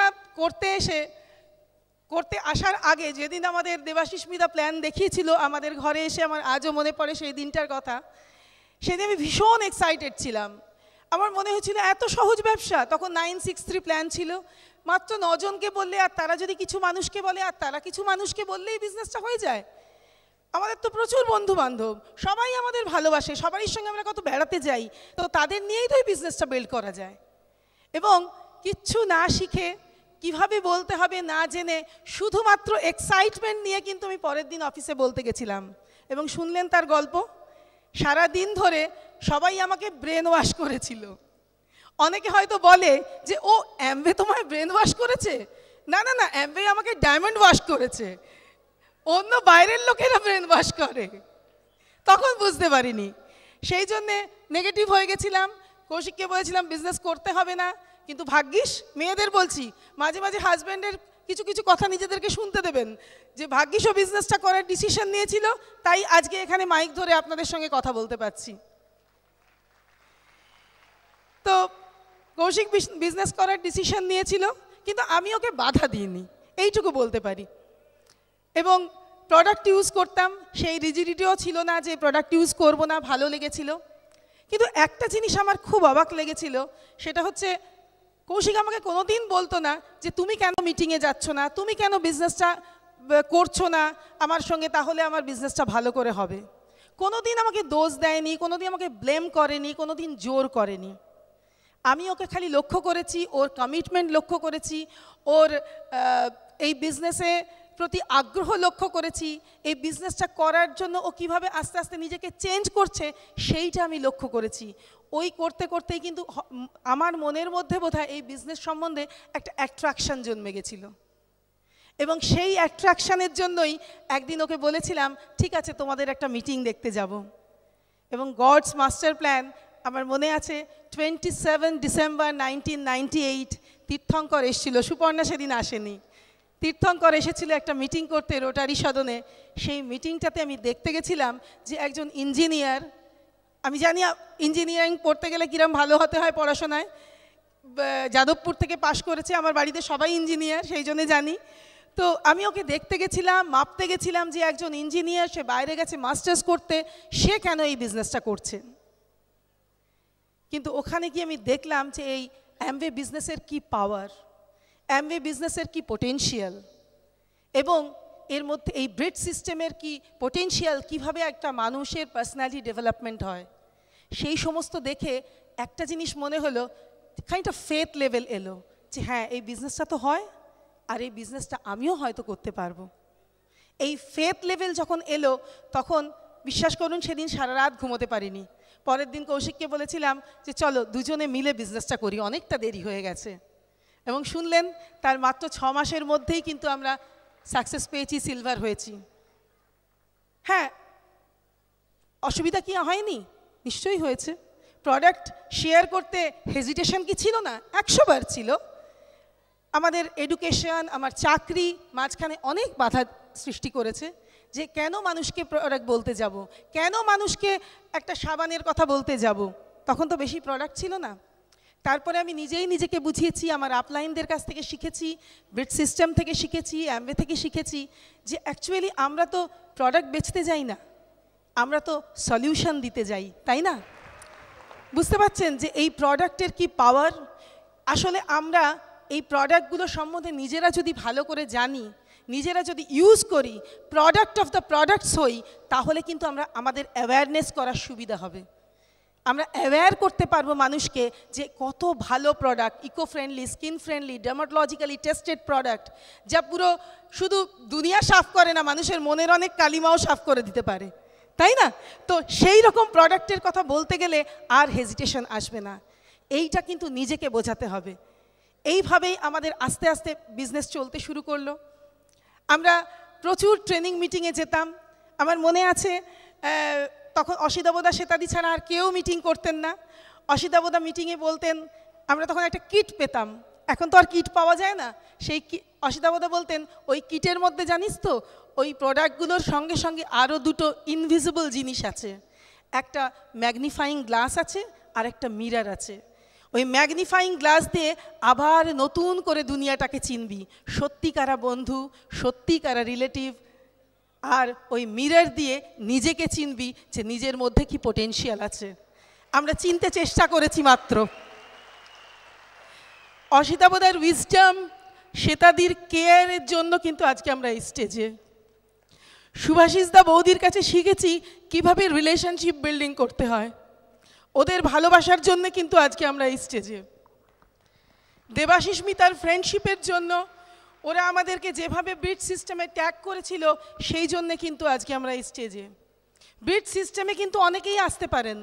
করতে আসার আগে যেদিন আমাদের দেবাশিস-মিতা প্ল্যান দেখিয়েছিল আমাদের ঘরে এসে, আমার আজও মনে পড়ে সেই দিনটার কথা। সেদিন আমি ভীষণ এক্সাইটেড ছিলাম। আমার মনে হয়েছিল এত সহজ ব্যবসা। তখন 963 প্ল্যান ছিল, মাত্র 9 জনকে বললে, আর তারা যদি কিছু মানুষকে বলে, আর তারা কিছু মানুষকে বললেই বিজনেসটা হয়ে যায়। আমাদের তো প্রচুর বন্ধু বান্ধব, সবাই আমাদের ভালোবাসে, সবারই সঙ্গে আমরা কত বেড়াতে যাই, তো তাদের নিয়েই তো এই বিজনেসটা বিল্ড করা যায়। এবং কিচ্ছু না শিখে, কিভাবে বলতে হবে না জেনে, শুধুমাত্র এক্সাইটমেন্ট নিয়ে কিন্তু আমি পরের দিন অফিসে বলতে গেছিলাম। এবং শুনলেন তার গল্প। সারা দিন ধরে সবাই আমাকে ব্রেন ওয়াশ করেছিল। অনেকে হয়তো বলে যে ও অ্যামওয়ে তোমায় ব্রেন ওয়াশ করেছে। না না না, অ্যামওয়ে আমাকে ডায়মন্ড ওয়াশ করেছে। অন্য বাইরের লোকেরা ব্রেন ওয়াশ করে। তখন বুঝতে পারিনি, সেই জন্যে নেগেটিভ হয়ে গেছিলাম। কৌশিককে বলেছিলাম বিজনেস করতে হবে না, কিন্তু ভাগ্যিস, মেয়েদের বলছি, মাঝে মাঝে হাজব্যান্ডের কিছু কিছু কথা নিজেদেরকে শুনতে দেবেন, যে ভাগ্যিস ও বিজনেসটা করার ডিসিশন নিয়েছিল, তাই আজকে এখানে মাইক ধরে আপনাদের সঙ্গে কথা বলতে পারছি। তো কৌশিক বিজনেস করার ডিসিশন নিয়েছিল, কিন্তু আমি ওকে বাধা দিইনি, এইটুকু বলতে পারি। এবং প্রোডাক্ট ইউজ করতাম, সেই রিজিডিটিও ছিল না যে প্রোডাক্ট ইউজ করবো না, ভালো লেগেছিল। কিন্তু একটা জিনিস আমার খুব অবাক লেগেছিল, সেটা হচ্ছে কৌশিক আমাকে কোনোদিন বলতো না যে তুমি কেন মিটিংয়ে যাচ্ছ না, তুমি কেন বিজনেসটা করছো না আমার সঙ্গে, তাহলে আমার বিজনেসটা ভালো করে হবে। কোনোদিন আমাকে দোষ দেয়নি, কোনোদিন আমাকে ব্লেম করেনি, কোনোদিন জোর করেনি। আমি ওকে খালি লক্ষ্য করেছি, ওর কমিটমেন্ট লক্ষ্য করেছি, ওর এই বিজনেসে প্রতি আগ্রহ লক্ষ্য করেছি, এই বিজনেসটা করার জন্য ও কিভাবে আস্তে আস্তে নিজেকে চেঞ্জ করছে সেইটা আমি লক্ষ্য করেছি। ওই করতে করতেই কিন্তু আমার মনের মধ্যে বোধহয় এই বিজনেস সম্বন্ধে একটা অ্যাট্রাকশন জন্মে গেছিল। এবং সেই অ্যাট্রাকশানের জন্যই একদিন ওকে বলেছিলাম, ঠিক আছে তোমাদের একটা মিটিং দেখতে যাব। এবং গডস মাস্টার প্ল্যান, আমার মনে আছে 27 ডিসেম্বর 1998 তীর্থঙ্কর এসেছিল, সুপর্ণা সেদিন আসেনি। তীর্থঙ্কর এসেছিল একটা মিটিং করতে রোটারি সদনে। সেই মিটিংটাতে আমি দেখতে গেছিলাম যে একজন ইঞ্জিনিয়ার, আমি জানি ইঞ্জিনিয়ারিং পড়তে গেলে কিরম ভালো হতে হয় পড়াশোনায়, যাদবপুর থেকে পাশ করেছে, আমার বাড়িতে সবাই ইঞ্জিনিয়ার, সেই জন্যে জানি। তো আমি ওকে দেখতে গেছিলাম, মাপতে গেছিলাম যে একজন ইঞ্জিনিয়ার, সে বাইরে গেছে মাস্টার্স করতে, সে কেন এই বিজনেসটা করছে। কিন্তু ওখানে গিয়ে আমি দেখলাম যে এই অ্যামওয়ে বিজনেসের কি পাওয়ার, অ্যামওয়ে বিজনেসের কি পোটেনশিয়াল, এবং এর মধ্যে এই ব্রিড সিস্টেমের কি পোটেনশিয়াল, কিভাবে একটা মানুষের পার্সোনালিটি ডেভেলপমেন্ট হয়, সেই সমস্ত দেখে একটা জিনিস মনে হলো, কাইন্ড অফ ফেথ লেভেল এলো যে হ্যাঁ এই বিজনেসটা তো হয়, আর এই বিজনেসটা আমিও হয়তো করতে পারবো। এই ফেথ লেভেল যখন এলো, তখন বিশ্বাস করুন সেদিন সারা রাত ঘুমোতে পারিনি। পরের দিন কৌশিককে বলেছিলাম যে চলো দুজনে মিলে বিজনেসটা করি, অনেকটা দেরি হয়ে গেছে। এবং শুনলেন তার মাত্র 6 মাসের মধ্যেই কিন্তু আমরা সাকসেস পেয়েছি, সিলভার হয়েছি। হ্যাঁ, অসুবিধা কি হয়নি? নিশ্চয়ই হয়েছে। প্রোডাক্ট শেয়ার করতে হেজিটেশন কি ছিল না? 100 বার ছিল। আমাদের এডুকেশন, আমার চাকরি মাঝখানে অনেক বাধা সৃষ্টি করেছে যে কেন মানুষকে প্রোডাক্ট বলতে যাব, কেন মানুষকে একটা সাবানের কথা বলতে যাব। তখন তো বেশি প্রোডাক্ট ছিল না। তারপরে আমি নিজেই নিজেকে বুঝিয়েছি, আমার আপলাইনদের কাছ থেকে শিখেছি, ব্রিট সিস্টেম থেকে শিখেছি, অ্যামওয়ে থেকে শিখেছি যে অ্যাকচুয়ালি আমরা তো প্রোডাক্ট বেচতে যাই না, আমরা তো সলিউশন দিতে যাই, তাই না? বুঝতে পারছেন যে এই প্রোডাক্টের কি পাওয়ার? আসলে আমরা এই প্রোডাক্টগুলো সম্বন্ধে নিজেরা যদি ভালো করে জানি, নিজেরা যদি ইউজ করি, প্রোডাক্ট অফ দ্য প্রোডাক্টস হই, তাহলে কিন্তু আমরা আমাদের অ্যাওয়ারনেস করার সুবিধা হবে। আমরা অ্যাওয়্যার করতে পারবো মানুষকে যে কত ভালো product, eco friendly, skin friendly, dermatologically tested product, যা পুরো শুধু দুনিয়া সাফ করে না, মানুষের মনের অনেক কালিমাও সাফ করে দিতে পারে, তাই না? তো সেই রকম প্রোডাক্টের কথা বলতে গেলে আর হেজিটেশন আসবে না। এইটা কিন্তু নিজেকে বোঝাতে হবে। এইভাবেই আমাদের আস্তে আস্তে বিজনেস চলতে শুরু করলো। আমরা প্রচুর ট্রেনিং মিটিংয়ে যেতাম। আমার মনে আছে তখন অসিতাবদা সেতাদি ছাড়া আর কেউ মিটিং করতেন না। অসিতাবদা মিটিংয়ে বলতেন, আমরা তখন একটা কিট পেতাম, এখন তো আর কিট পাওয়া যায় না। সেই অসিতাবদা বলতেন, ওই কিটের মধ্যে জানিস তো ওই প্রোডাক্টগুলোর সঙ্গে সঙ্গে আরও দুটো ইনভিজিবল জিনিস আছে, একটা ম্যাগনিফাইং গ্লাস আছে আর একটা মিরর আছে। ওই ম্যাগনিফাইং গ্লাস দিয়ে আবার নতুন করে দুনিয়াটাকে চিনবি, সত্যিকারা বন্ধু, সত্যিকারা রিলেটিভ। আর ওই মিরর দিয়ে নিজেকে চিনবি যে নিজের মধ্যে কি পোটেনশিয়াল আছে। আমরা চিনতে চেষ্টা করেছি মাত্র। অসিতাবদার উইজডম, শ্বেতাদির কেয়ারের জন্য কিন্তু আজকে আমরা এই স্টেজে। সুভাষিসদা বৌদির কাছে শিখেছি কিভাবে রিলেশনশিপ বিল্ডিং করতে হয়। ওদের ভালোবাসার জন্য কিন্তু আজকে আমরা এই স্টেজে। দেবাশিস মিতার ফ্রেন্ডশিপের জন্য, ওরা আমাদেরকে যেভাবে ব্রিট সিস্টেমে ট্যাগ করেছিল সেই জন্যে কিন্তু আজকে আমরা এই স্টেজে। ব্রিট সিস্টেমে কিন্তু অনেকেই আসতে পারেন।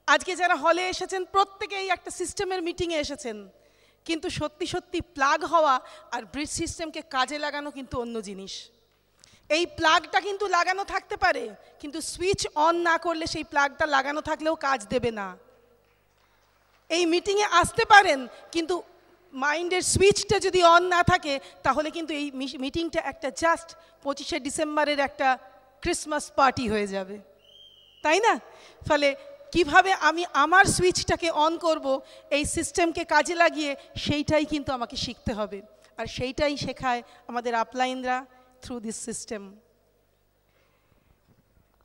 আজকে যারা হলে এসেছেন প্রত্যেকেই একটা সিস্টেমের মিটিংয়ে এসেছেন, কিন্তু সত্যি সত্যি প্লাগ হওয়া আর ব্রিট সিস্টেমকে কাজে লাগানো কিন্তু অন্য জিনিস। এই প্লাগটা কিন্তু লাগানো থাকতে পারে, কিন্তু সুইচ অন না করলে সেই প্লাগটা লাগানো থাকলেও কাজ দেবে না। এই মিটিংয়ে আসতে পারেন, কিন্তু মাইন্ডের সুইচটা যদি অন না থাকে তাহলে কিন্তু এই মিটিংটা একটা জাস্ট 25শে ডিসেম্বরের একটা ক্রিসমাস পার্টি হয়ে যাবে, তাই না? ফলে কিভাবে আমি আমার সুইচটাকে অন করব, এই সিস্টেমকে কাজে লাগিয়ে, সেইটাই কিন্তু আমাকে শিখতে হবে। আর সেইটাই শেখায় আমাদের আপলাইনরা থ্রু দিস সিস্টেম।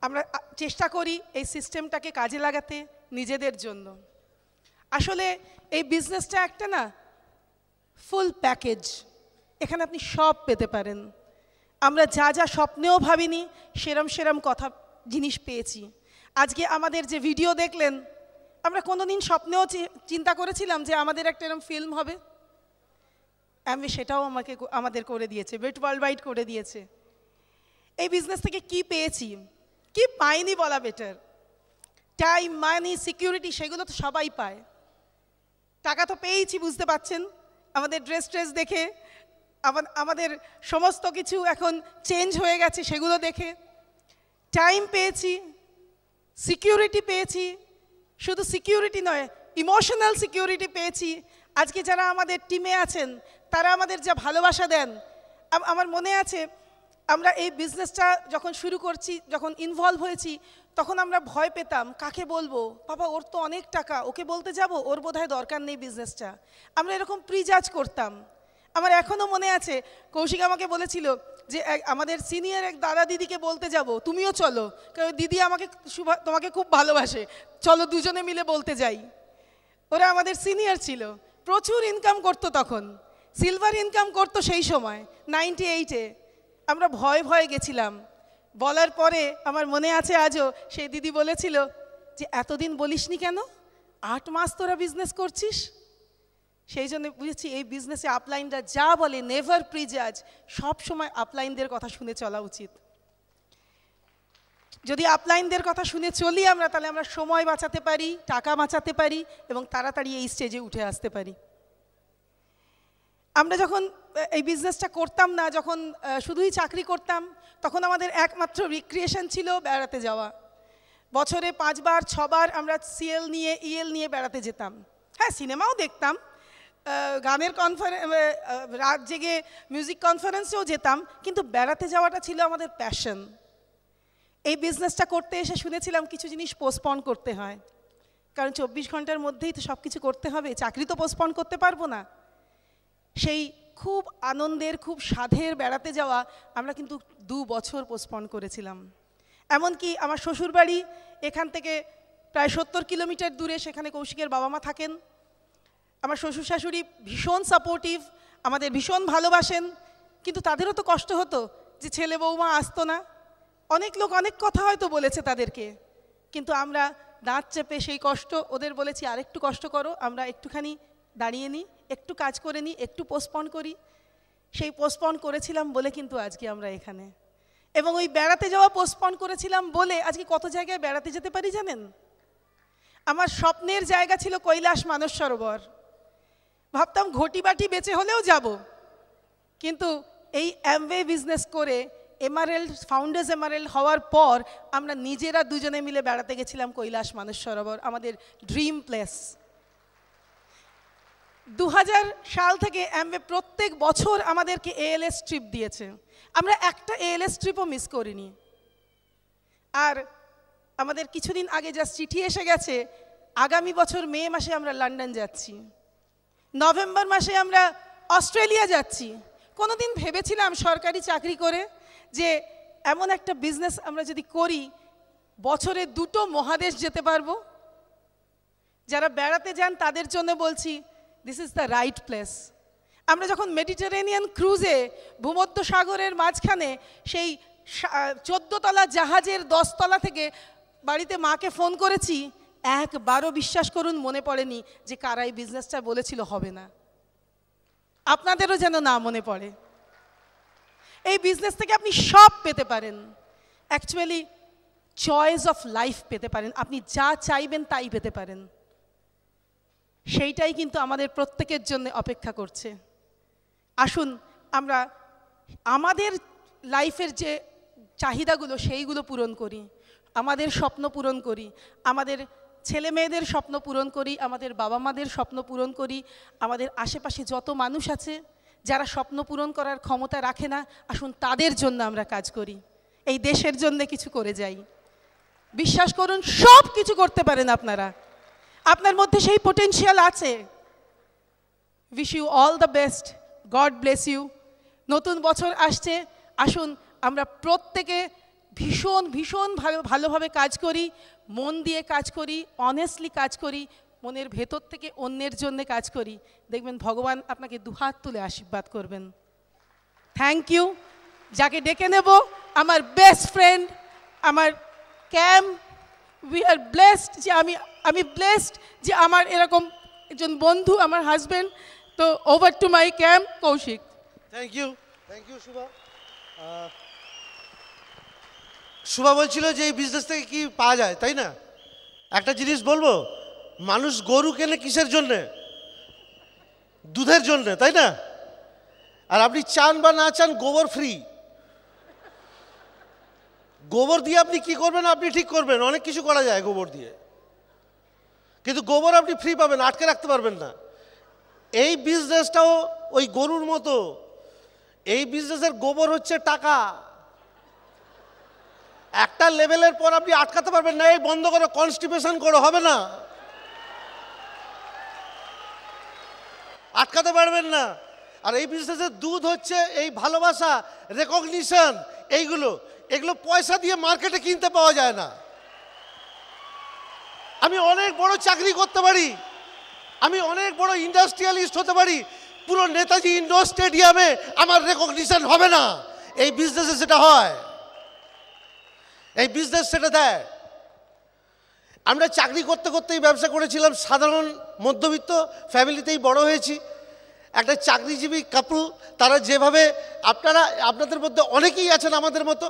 আমরা চেষ্টা করি এই সিস্টেমটাকে কাজে লাগাতে নিজেদের জন্য। আসলে এই বিজনেসটা একটা না ফুল প্যাকেজ, এখানে আপনি সব পেতে পারেন। আমরা যা যা স্বপ্নেও ভাবিনি সেরম সেরম কথা জিনিস পেয়েছি। আজকে আমাদের যে ভিডিও দেখলেন, আমরা কোনোদিন স্বপ্নেও চিন্তা করেছিলাম যে আমাদের একটা এরকম ফিল্ম হবে? আমি সেটাও আমাদের করে দিয়েছে, ব্রিট ওয়ার্ল্ড ওয়াইড করে দিয়েছে। এই বিজনেস থেকে কি পেয়েছি, কি পাইনি বলা বেটার। টাইম, মানি, সিকিউরিটি সেগুলো তো সবাই পায়। টাকা তো পেয়েছি, বুঝতে পারছেন আমাদের ড্রেস দেখে, আমাদের সমস্ত কিছু এখন চেঞ্জ হয়ে গেছে সেগুলো দেখে। টাইম পেয়েছি, সিকিউরিটি পেয়েছি, শুধু সিকিউরিটি নয়, ইমোশনাল সিকিউরিটি পেয়েছি। আজকে যারা আমাদের টিমে আছেন তারা আমাদের যা ভালোবাসা দেন। আমার মনে আছে আমরা এই বিজনেসটা যখন শুরু করছি, যখন ইনভলভ হয়েছি, তখন আমরা ভয় পেতাম, কাকে বলবো, বাবা ওর তো অনেক টাকা, ওকে বলতে যাব, ওর বোধহয় দরকার নেই বিজনেসটা। আমরা এরকম প্রিজাজ করতাম। আমার এখনও মনে আছে কৌশিক আমাকে বলেছিল যে আমাদের সিনিয়র এক দাদা দিদিকে বলতে যাব, তুমিও চলো, কারণ দিদি আমাকে তোমাকে খুব ভালোবাসে, চলো দুজনে মিলে বলতে যাই। ওরা আমাদের সিনিয়র ছিল, প্রচুর ইনকাম করতো, তখন সিলভার ইনকাম করতো সেই সময় 98-এ। আমরা ভয়ে ভয়ে গেছিলাম। বলার পরে আমার মনে আছে আজও, সেই দিদি বলেছিল যে এতদিন বলিসনি কেন, 8 মাস তোরা বিজনেস করছিস। সেই জন্য বুঝেছি এই বিজনেসে আপলাইনরা যা বলে নেভার প্রিজাজ, সব সময় আপলাইনদের কথা শুনে চলা উচিত। যদি আপলাইনদের কথা শুনে চলি আমরা, তাহলে আমরা সময় বাঁচাতে পারি, টাকা বাঁচাতে পারি এবং তাড়াতাড়ি এই স্টেজে উঠে আসতে পারি। আমরা যখন এই বিজনেসটা করতাম না, যখন শুধুই চাকরি করতাম, তখন আমাদের একমাত্র রিক্রিয়েশন ছিল বেড়াতে যাওয়া। বছরে 5 বার 6 বার আমরা সিএল নিয়ে ইএল নিয়ে বেড়াতে যেতাম। হ্যাঁ, সিনেমাও দেখতাম, গানের রাত জেগে মিউজিক কনফারেন্সেও যেতাম, কিন্তু বেড়াতে যাওয়াটা ছিল আমাদের প্যাশন। এই বিজনেসটা করতে এসে শুনেছিলাম কিছু জিনিস পোস্টপন করতে হয়, কারণ 24 ঘন্টার মধ্যেই তো সব কিছু করতে হবে, চাকরি তো পোস্টপন করতে পারবো না। সেই খুব আনন্দের, খুব স্বাদের বেড়াতে যাওয়া আমরা কিন্তু 2 বছর পোস্টপন করেছিলাম। এমনকি আমার শ্বশুরবাড়ি এখান থেকে প্রায় 70 কিলোমিটার দূরে, সেখানে কৌশিকের বাবা মা থাকেন। আমার শ্বশুর শাশুড়ি ভীষণ সাপোর্টিভ, আমাদের ভীষণ ভালোবাসেন, কিন্তু তাদেরও তো কষ্ট হতো যে ছেলে বৌমা আসতো না। অনেক লোক অনেক কথা হয়তো বলেছে তাদেরকে, কিন্তু আমরা দাঁত চেপে সেই কষ্ট ওদের বলেছি আরেকটু কষ্ট করো, আমরা একটুখানি দাঁড়িয়ে নিই, একটু কাজ করে নিই, একটু পোস্টপন করি। সেই পোস্টপন করেছিলাম বলে কিন্তু আজকে আমরা এখানে। এবং ওই বেড়াতে যাওয়া পোস্টপন করেছিলাম বলে আজকে কত জায়গায় বেড়াতে যেতে পারি জানেন? আমার স্বপ্নের জায়গা ছিল কৈলাস মানস সরোবর, ভাবতাম ঘটি বাটি বেচে হলেও যাব, কিন্তু এই অ্যামওয়ে বিজনেস করে এমারেল্ড, ফাউন্ডার্স এমারেল্ড হওয়ার পর আমরা নিজেরা দুজনে মিলে বেড়াতে গেছিলাম কৈলাস মানস সরোবর, আমাদের ড্রিম প্লেস। 2000 সাল থেকে অ্যামওয়ে প্রত্যেক বছর আমাদেরকে এএলএস ট্রিপ দিয়েছে, আমরা একটা এএলএস ট্রিপও মিস করিনি। আর আমাদের কিছুদিন আগে জাস্ট চিঠি এসে গেছে, আগামী বছর মে মাসে আমরা লন্ডন যাচ্ছি, নভেম্বর মাসে আমরা অস্ট্রেলিয়া যাচ্ছি। কোনোদিন ভেবেছিলাম সরকারি চাকরি করে যে এমন একটা বিজনেস আমরা যদি করি বছরে 2টো মহাদেশ যেতে পারবো? যারা বেড়াতে যান তাদের জন্য বলছি, this is the right place. আমরা যখন মেডিটেরেনিয়ান ক্রুজে ভূমধ্য সাগরের মাঝখানে সেই 14 তলা জাহাজের 10 তলা থেকে বাড়িতে মাকে ফোন করেছি, একবারও বিশ্বাস করুন মনে পড়েনি যে কারা এই বিজনেসটা বলেছিল হবে না। আপনাদেরও যেন না মনে পড়ে। এই বিজনেস থেকে আপনি সব পেতে পারেন, অ্যাকচুয়ালি চয়েস অফ লাইফ পেতে পারেন, আপনি যা চাইবেন তাই পেতে পারেন। সেইটাই কিন্তু আমাদের প্রত্যেকের জন্য অপেক্ষা করছে। আসুন আমরা আমাদের লাইফের যে চাহিদাগুলো সেইগুলো পূরণ করি, আমাদের স্বপ্ন পূরণ করি, আমাদের ছেলে মেয়েদের স্বপ্ন পূরণ করি, আমাদের বাবা মাদের স্বপ্ন পূরণ করি, আমাদের আশেপাশে যত মানুষ আছে যারা স্বপ্ন পূরণ করার ক্ষমতা রাখে না, আসুন তাদের জন্য আমরা কাজ করি, এই দেশের জন্য কিছু করে যাই। বিশ্বাস করুন সব কিছু করতে পারেন আপনারা, আপনার মধ্যে সেই পোটেনশিয়াল আছে। Wish you all the best, God bless you. নতুন বছর আসছে, আসুন আমরা প্রত্যেকে ভীষণ ভীষণ ভালোভাবে কাজ করি, মন দিয়ে কাজ করি, অনেস্টলি কাজ করি, মনের ভেতর থেকে অন্যের জন্য কাজ করি, দেখবেন ভগবান আপনাকে দুহাত তুলে আশীর্বাদ করবেন। Thank you. যাকে ডেকে নেব আমার বেস্ট ফ্রেন্ড, আমার ক্যাম, উই আর ব্লেসড যে আমি ব্লেসড যে আমার এরকম একজন বন্ধু, আমার হাজব্যান্ড। তো over to my cam, Kaushik. Thank you Shubha. Shubha বলছিল যে এই বিজনেস থেকে কি পাওয়া যায়, তাই না? একটা জিনিস বলবো, মানুষ গরু কেনে কিসের জন্যে? দুধের জন্যে, তাই না? আর আপনি চান বা না চান গোবর ফ্রি। গোবর দিয়ে আপনি কি করবেন আপনি ঠিক করবেন, অনেক কিছু করা যায় গোবর দিয়ে, কিন্তু গোবর আপনি ফ্রি পাবেন, আটকে রাখতে পারবেন না। এই বিজনেসটাও ওই গরুর মতো, এই বিজনেসের গোবর হচ্ছে টাকা। একটা লেভেলের পর আপনি আটকাতে পারবেন না, এই বন্ধ করো, কনস্টিপেশন করো, হবে না, আটকাতে পারবেন না। আর এই বিজনেসের দুধ হচ্ছে এই ভালোবাসা, রেকগনিশন, এগুলো পয়সা দিয়ে মার্কেটে কিনতে পাওয়া যায় না। আমি অনেক বড় চাকরি করতে পারি, আমি অনেক বড় ইন্ডাস্ট্রিয়ালিস্ট হতে পারি, পুরো নেতাজি ইন্ডোর স্টেডিয়ামে আমার রেকগনিশন হবে না। এই বিজনেসে সেটা হয়, এই বিজনেস সেটা দেয়। আমরা চাকরি করতে করতেই ব্যবসা করেছিলাম, সাধারণ মধ্যবিত্ত ফ্যামিলিতেই বড় হয়েছি। একটা চাকরিজীবী কাপল, তারা যেভাবে, আপনাদের মধ্যে অনেকেই আছেন আমাদের মতো,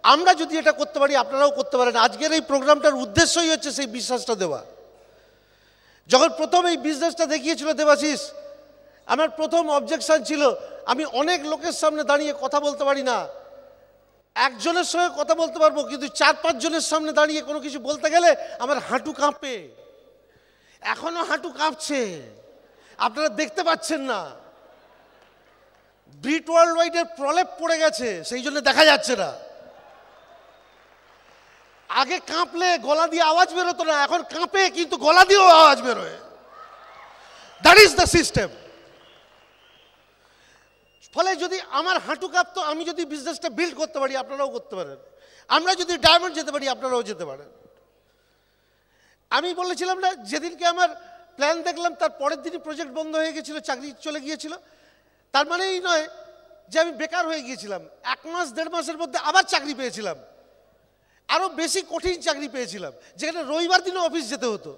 আমরা যদি এটা করতে পারি আপনারাও করতে পারেন। আজকের এই প্রোগ্রামটার উদ্দেশ্যই হচ্ছে সেই বিশ্বাসটা দেওয়া। যখন প্রথম এই বিজনেসটা দেখিয়েছিল দেবাশিস, আমার প্রথম অবজেকশন ছিল আমি অনেক লোকের সামনে দাঁড়িয়ে কথা বলতে পারি না, একজনের সঙ্গে কথা বলতে পারবো, কিন্তু 4-5 জনের সামনে দাঁড়িয়ে কোনো কিছু বলতে গেলে আমার হাঁটু কাঁপে, এখনো হাঁটু কাঁপছে, আপনারা দেখতে পাচ্ছেন না। ব্রিট ওয়ার্ল্ড ওয়াইডের প্রলেপ পড়ে গেছে, সেই জন্য দেখা যাচ্ছে না। আগে কাঁপলে গলা দিয়ে আওয়াজ বেরোতো না, এখন কাঁপে কিন্তু গলা দিয়েও আওয়াজ বেরোয়। That is the system. ফলে যদি আমার হাঁটু কাঁপতো, আমি যদি বিজনেসটা বিল্ড করতে পারি, আপনারাও করতে পারেন। আমরা যদি ডায়মন্ড যেতে পারি, আপনারাও যেতে পারেন। আমি বলেছিলাম না, যেদিনকে আমার প্ল্যান দেখলাম তার পরের দিনই প্রজেক্ট বন্ধ হয়ে গেছিল, চাকরি চলে গিয়েছিল। তার মানে এই নয় যে আমি বেকার হয়ে গিয়েছিলাম। 1 মাস 1.5 মাসের মধ্যে আবার চাকরি পেয়েছিলাম, আরও বেশি কঠিন চাকরি পেয়েছিলাম, যেখানে রবিবার দিনও অফিস যেতে হতো।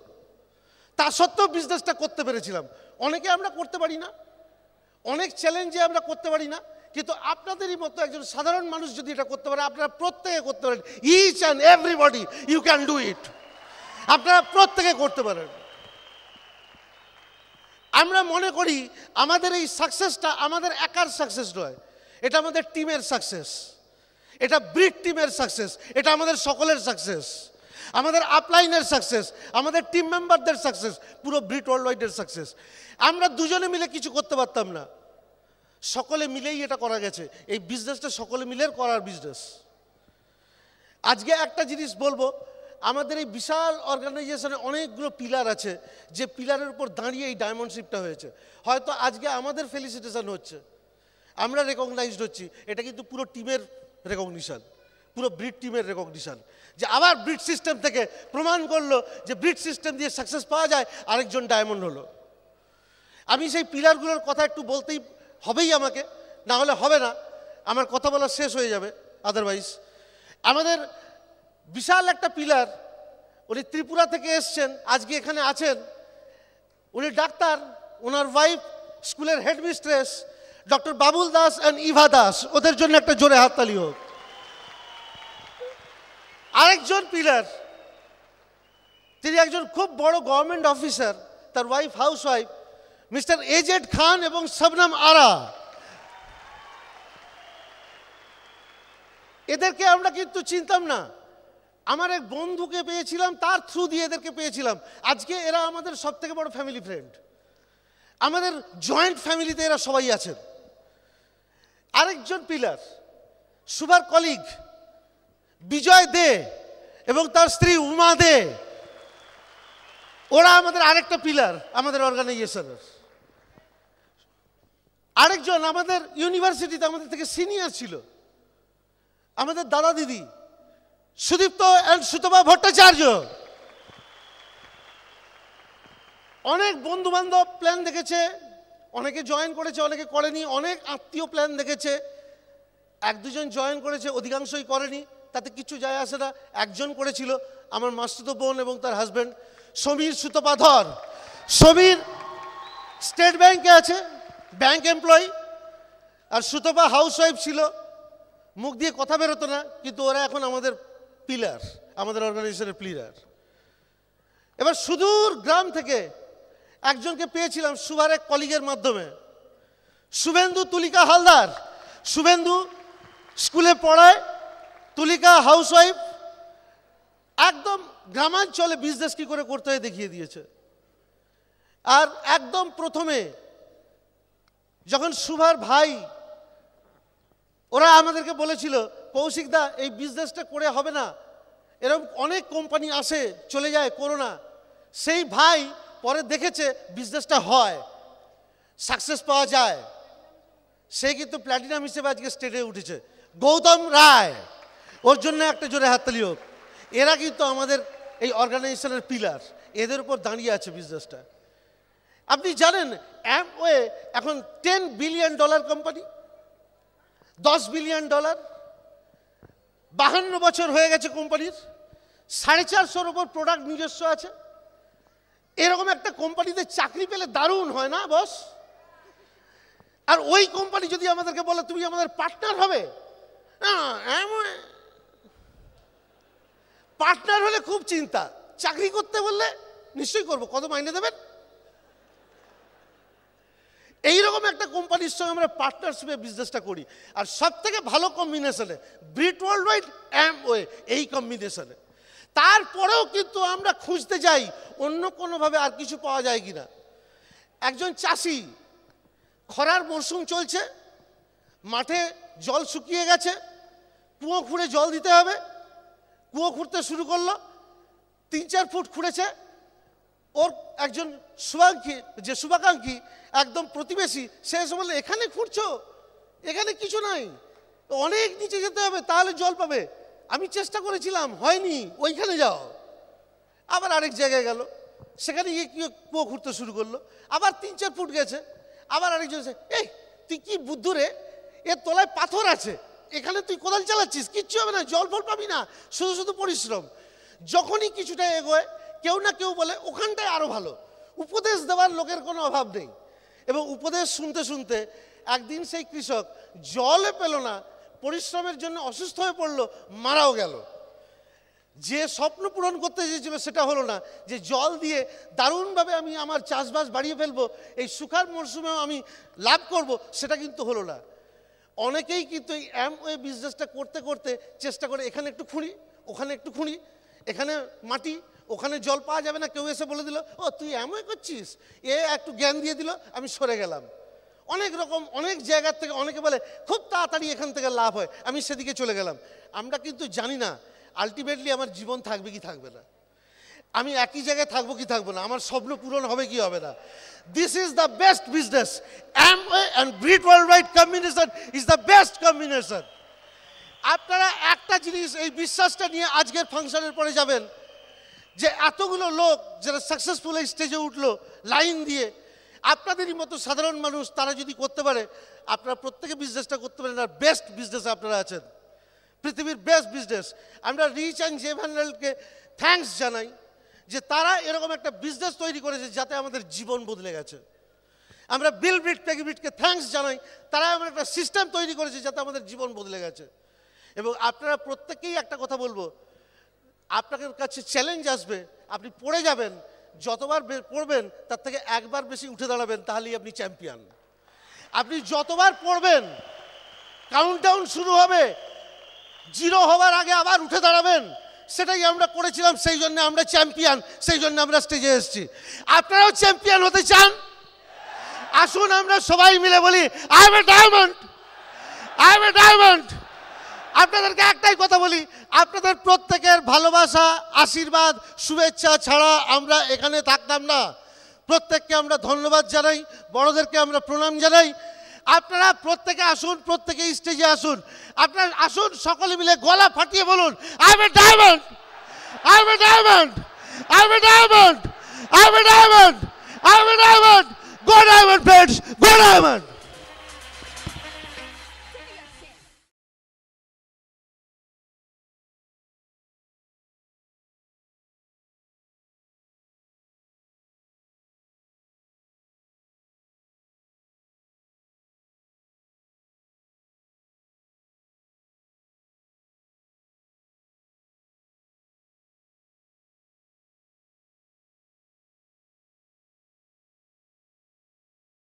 তা সত্ত্বেও বিজনেসটা করতে পেরেছিলাম। অনেকে আমরা করতে পারি না, অনেক চ্যালেঞ্জে আমরা করতে পারি না, কিন্তু আপনাদেরই মতো একজন সাধারণ মানুষ যদি এটা করতে পারে, আপনারা প্রত্যেকে করতে পারেন। Each and everybody you can do it. আপনারা প্রত্যেকে করতে পারেন। আমরা মনে করি আমাদের এই সাকসেসটা আমাদের একার সাকসেস নয়, এটা আমাদের টিমের সাকসেস, এটা ব্রিট টিমের সাকসেস, এটা আমাদের সকলের সাকসেস, আমাদের আপলাইনের সাকসেস, আমাদের টিম মেম্বারদের সাকসেস, পুরো ব্রিট ওয়ার্ল্ড ওয়াইডের সাকসেস। আমরা দুজনে মিলে কিছু করতে পারতাম না, সকলে মিলেই এটা করা গেছে। এই বিজনেসটা সকলে মিলে করার বিজনেস। আজকে একটা জিনিস বলবো, আমাদের এই বিশাল অর্গানাইজেশনে অনেকগুলো পিলার আছে, যে পিলারের উপর দাঁড়িয়ে এই ডায়মন্ডশিপটা হয়েছে। হয়তো আজকে আমাদের ফেলিসিটেশন হচ্ছে, আমরা রেকগনাইজড হচ্ছি, এটা কিন্তু পুরো টিমের রেকগনিশন, পুরো ব্রিট টিমের রেকগনিশন, যে আবার ব্রিট সিস্টেম থেকে প্রমাণ করলো যে ব্রিট সিস্টেম দিয়ে সাকসেস পাওয়া যায়, আরেকজন ডায়মন্ড হলো। আমি সেই পিলারগুলোর কথা একটু বলতেই হবেই আমাকে, না হলে হবে না, আমার কথা বলা শেষ হয়ে যাবে আদারওয়াইজ। আমাদের বিশাল একটা পিলার, উনি ত্রিপুরা থেকে এসছেন, আজকে এখানে আছেন। উনি ডাক্তার, ওনার ওয়াইফ স্কুলের headmistress doctor Babul Das and Eva Das, ওদের জন্য একটা জোরে হাততালি হোক। আরেকজন পিলার, তিনি একজন খুব বড় গভর্নমেন্ট অফিসার, তার wife housewife mister AZ Khan এবং শবনম আরা। এদেরকে আমরা কিন্তু চিনতাম না, আমার এক বন্ধুকে পেয়েছিলাম, তার থ্রু দিয়ে এদেরকে পেয়েছিলাম। আজকে এরা আমাদের সব থেকে বড় ফ্যামিলি ফ্রেন্ড, আমাদের জয়েন্ট ফ্যামিলিতে এরা সবাই আছেন। আরেকজন পিলার, সুভার কলিগ বিজয় দে এবং তার স্ত্রী উমা দে, ওরা আমাদের আরেকটা পিলার আমাদের অর্গানাইজেশনের। আরেকজন আমাদের ইউনিভার্সিটিতে আমাদের থেকে সিনিয়র ছিল, আমাদের দাদা দিদি সুদীপ্ত অ্যান্ড সুতপা ভট্টাচার্য। অনেক বন্ধু বান্ধব প্ল্যান দেখেছে, অনেকে জয়েন করেছে, অনেকে করেনি। অনেক আত্মীয় প্ল্যান দেখেছে, 1-2 জন জয়েন করেছে, অধিকাংশই করেনি, তাতে কিছু যায় আসে না। একজন করেছিল, আমার মাসতুতো বোন এবং তার হাজব্যান্ড সমীর সুতপাধর। সমীর স্টেট ব্যাংকে আছে, ব্যাংক এমপ্লয়ি, আর সুতপা হাউস ওয়াইফ ছিল, মুখ দিয়ে কথা বেরোতো না, কিন্তু ওরা এখন আমাদের পিলার, আমাদের অর্গানাইজেশনের পিলার। এবার সুদূর গ্রাম থেকে একজনকে পেয়েছিলাম সুভার এক কলিগের মাধ্যমে, শুভেন্দু তুলিকা হালদার। শুভেন্দু স্কুলে পড়ায়, তুলিকা হাউস ওয়াইফ, একদম গ্রামাঞ্চলে বিজনেস কী করে করতে হয় দেখিয়ে দিয়েছে। আর একদম প্রথমে যখন সুভার ভাই, ওরা আমাদেরকে বলেছিল, কৌশিক দা এই বিজনেসটা করে হবে না, এরকম অনেক কোম্পানি আসে চলে যায়, করো না। সেই ভাই পরে দেখেছে বিজনেসটা হয়, সাকসেস পাওয়া যায়, সে কিন্তু প্ল্যাটিনাম হিসেবে আজকে স্টেটে উঠেছে। গৌতম রায়, ওর জন্য একটা জোরে হাততালি হোক। এরা কিন্তু আমাদের এই অর্গানাইজেশনের পিলার, এদের উপর দাঁড়িয়ে আছে বিজনেসটা। আপনি জানেন অ্যামওয়ে এখন $10 বিলিয়ন কোম্পানি, $10 বিলিয়ন, 52 বছর হয়ে গেছে কোম্পানির, 450-র উপর প্রোডাক্ট নিজস্ব আছে। এরকম একটা কোম্পানিতে চাকরি পেলে দারুণ হয় না বস? আর ওই কোম্পানি যদি আমাদেরকে বলে তুমি আমাদের পার্টনার হবে, পার্টনার হলে খুব চিন্তা, চাকরি করতে বললে নিশ্চয়ই করবো, কত মাইনে দেবেন? এইরকম একটা কোম্পানির সঙ্গে আমরা পার্টনারশিপে বিজনেসটা করি, আর সব থেকে ভালো কম্বিনেশনে ব্রিট ওয়ার্ল্ডওয়াইড অ্যামওয়ে, এই কম্বিনেশনে। তারপরেও কিন্তু আমরা খুঁজতে যাই অন্য কোনোভাবে আর কিছু পাওয়া যায় কিনা। একজন চাষি, খরার মরশুম চলছে, মাঠে জল শুকিয়ে গেছে, কুয়ো খুঁড়ে জল দিতে হবে, কুয়ো খুঁড়তে শুরু করলো, 3-4 ফুট খুঁড়েছে, ওর একজন শুভাকাঙ্ক্ষী একদম প্রতিবেশী, সে এসে বললে এখানে খুঁড়ছো, এখানে কিছু নাই, অনেক নিচে যেতে হবে তাহলে জল পাবে, আমি চেষ্টা করেছিলাম হয়নি, ওইখানে যাও। আবার আরেক জায়গায় গেল, সেখানে গিয়ে কুয়ো খুঁড়তে শুরু করলো, আবার 3-4 ফুট গেছে, আবার আরেকজন এই তুই কি বুদ্ধু রে, এর তলায় পাথর আছে, এখানে তুই কোদাল চালাচ্ছিস, কিচ্ছু হবে না, জল ফল পাবি না, শুধু শুধু পরিশ্রম। যখনই কিছুটা এগোয় কেউ না কেউ বলে ওখানটায় আরো ভালো। উপদেশ দেওয়ার লোকের কোনো অভাব নেই, এবং উপদেশ শুনতে শুনতে একদিন সেই কৃষক জলে পেল না, পরিশ্রমের জন্য অসুস্থ হয়ে পড়লো, মারাও গেল। যে স্বপ্ন পূরণ করতে চেয়েছিল সেটা হলো না, যে জল দিয়ে দারুণভাবে আমি আমার চাষবাস বাড়িয়ে ফেলবো, এই শুকার মরশুমেও আমি লাভ করব, সেটা কিন্তু হলো না। অনেকেই কিন্তু এই অ্যামওয়ে বিজনেসটা করতে করতে চেষ্টা করে এখানে একটু খুঁড়ি, ওখানে একটু খুঁড়ি, এখানে মাটি, ওখানে জল পাওয়া যাবে না, কেউ এসে বলে দিল ও তুই অ্যামওয়ে করছিস, এ একটু জ্ঞান দিয়ে দিল, আমি সরে গেলাম। অনেক রকম অনেক জায়গার থেকে অনেকে বলে খুব তাড়াতাড়ি এখান থেকে লাভ হয়, আমি সেদিকে চলে গেলাম। আমরা কিন্তু জানি না আলটিমেটলি আমার জীবন থাকবে কি থাকবে না, আমি একই জায়গায় থাকবো কি থাকবো না, আমার স্বপ্ন পূরণ হবে কি হবে না। This is the best business, Amway and Brit Worldwide combination is the best combination. আপনারা একটা জিনিস, এই বিশ্বাসটা নিয়ে আজকের ফাংশনের পরে যাবেন, যে এতগুলো লোক যারা সাকসেসফুল এই স্টেজে উঠলো লাইন দিয়ে, আপনাদেরই মতো সাধারণ মানুষ, তারা যদি করতে পারে, আপনারা প্রত্যেকে বিজনেসটা করতে পারেন, আর বেস্ট বিজনেসে আপনারা আছেন, পৃথিবীর বেস্ট বিজনেস। আমরা রিচ অ্যান্ড জেভানকে থ্যাঙ্কস জানাই যে তারা এরকম একটা বিজনেস তৈরি করেছে যাতে আমাদের জীবন বদলে গেছে। আমরা বিল ব্রিট পেগিব্রিটকে থ্যাঙ্কস জানাই, তারা এমন একটা সিস্টেম তৈরি করেছে যাতে আমাদের জীবন বদলে গেছে। এবং আপনারা প্রত্যেকেই একটা কথা বলবো, আপনাদের কাছে চ্যালেঞ্জ আসবে, আপনি পড়ে যাবেন, যতবার পড়বেন তার থেকে একবার বেশি উঠে দাঁড়াবেন, তাহলেই আপনি চ্যাম্পিয়ন। আপনি যতবার পড়বেন, কাউন্টডাউন শুরু হবে, 0 হওয়ার আগে আবার উঠে দাঁড়াবেন, সেটাই আমরা করেছিলাম, সেই জন্য আমরা চ্যাম্পিয়ন, সেই জন্য আমরা স্টেজে এসেছি। আপনারাও চ্যাম্পিয়ন হতে চান? আসুন আমরা সবাই মিলে বলি I M a diamond, I M a diamond. আপনাদেরকে একটাই কথা বলি, আপনাদের প্রত্যেকের ভালোবাসা, আশীর্বাদ, শুভেচ্ছা ছাড়া আমরা এখানে থাকতাম না। প্রত্যেককে আমরা ধন্যবাদ জানাই, বড়দেরকে আমরা প্রণাম জানাই। আপনারা প্রত্যেকে আসুন, প্রত্যেকে স্টেজে আসুন, আপনারা আসুন, সকলে মিলে গলা ফাটিয়ে বলুন I M a diamond, I M a diamond, I M a diamond, I M a diamond, I M a diamond. Go diamond friends, go diamond.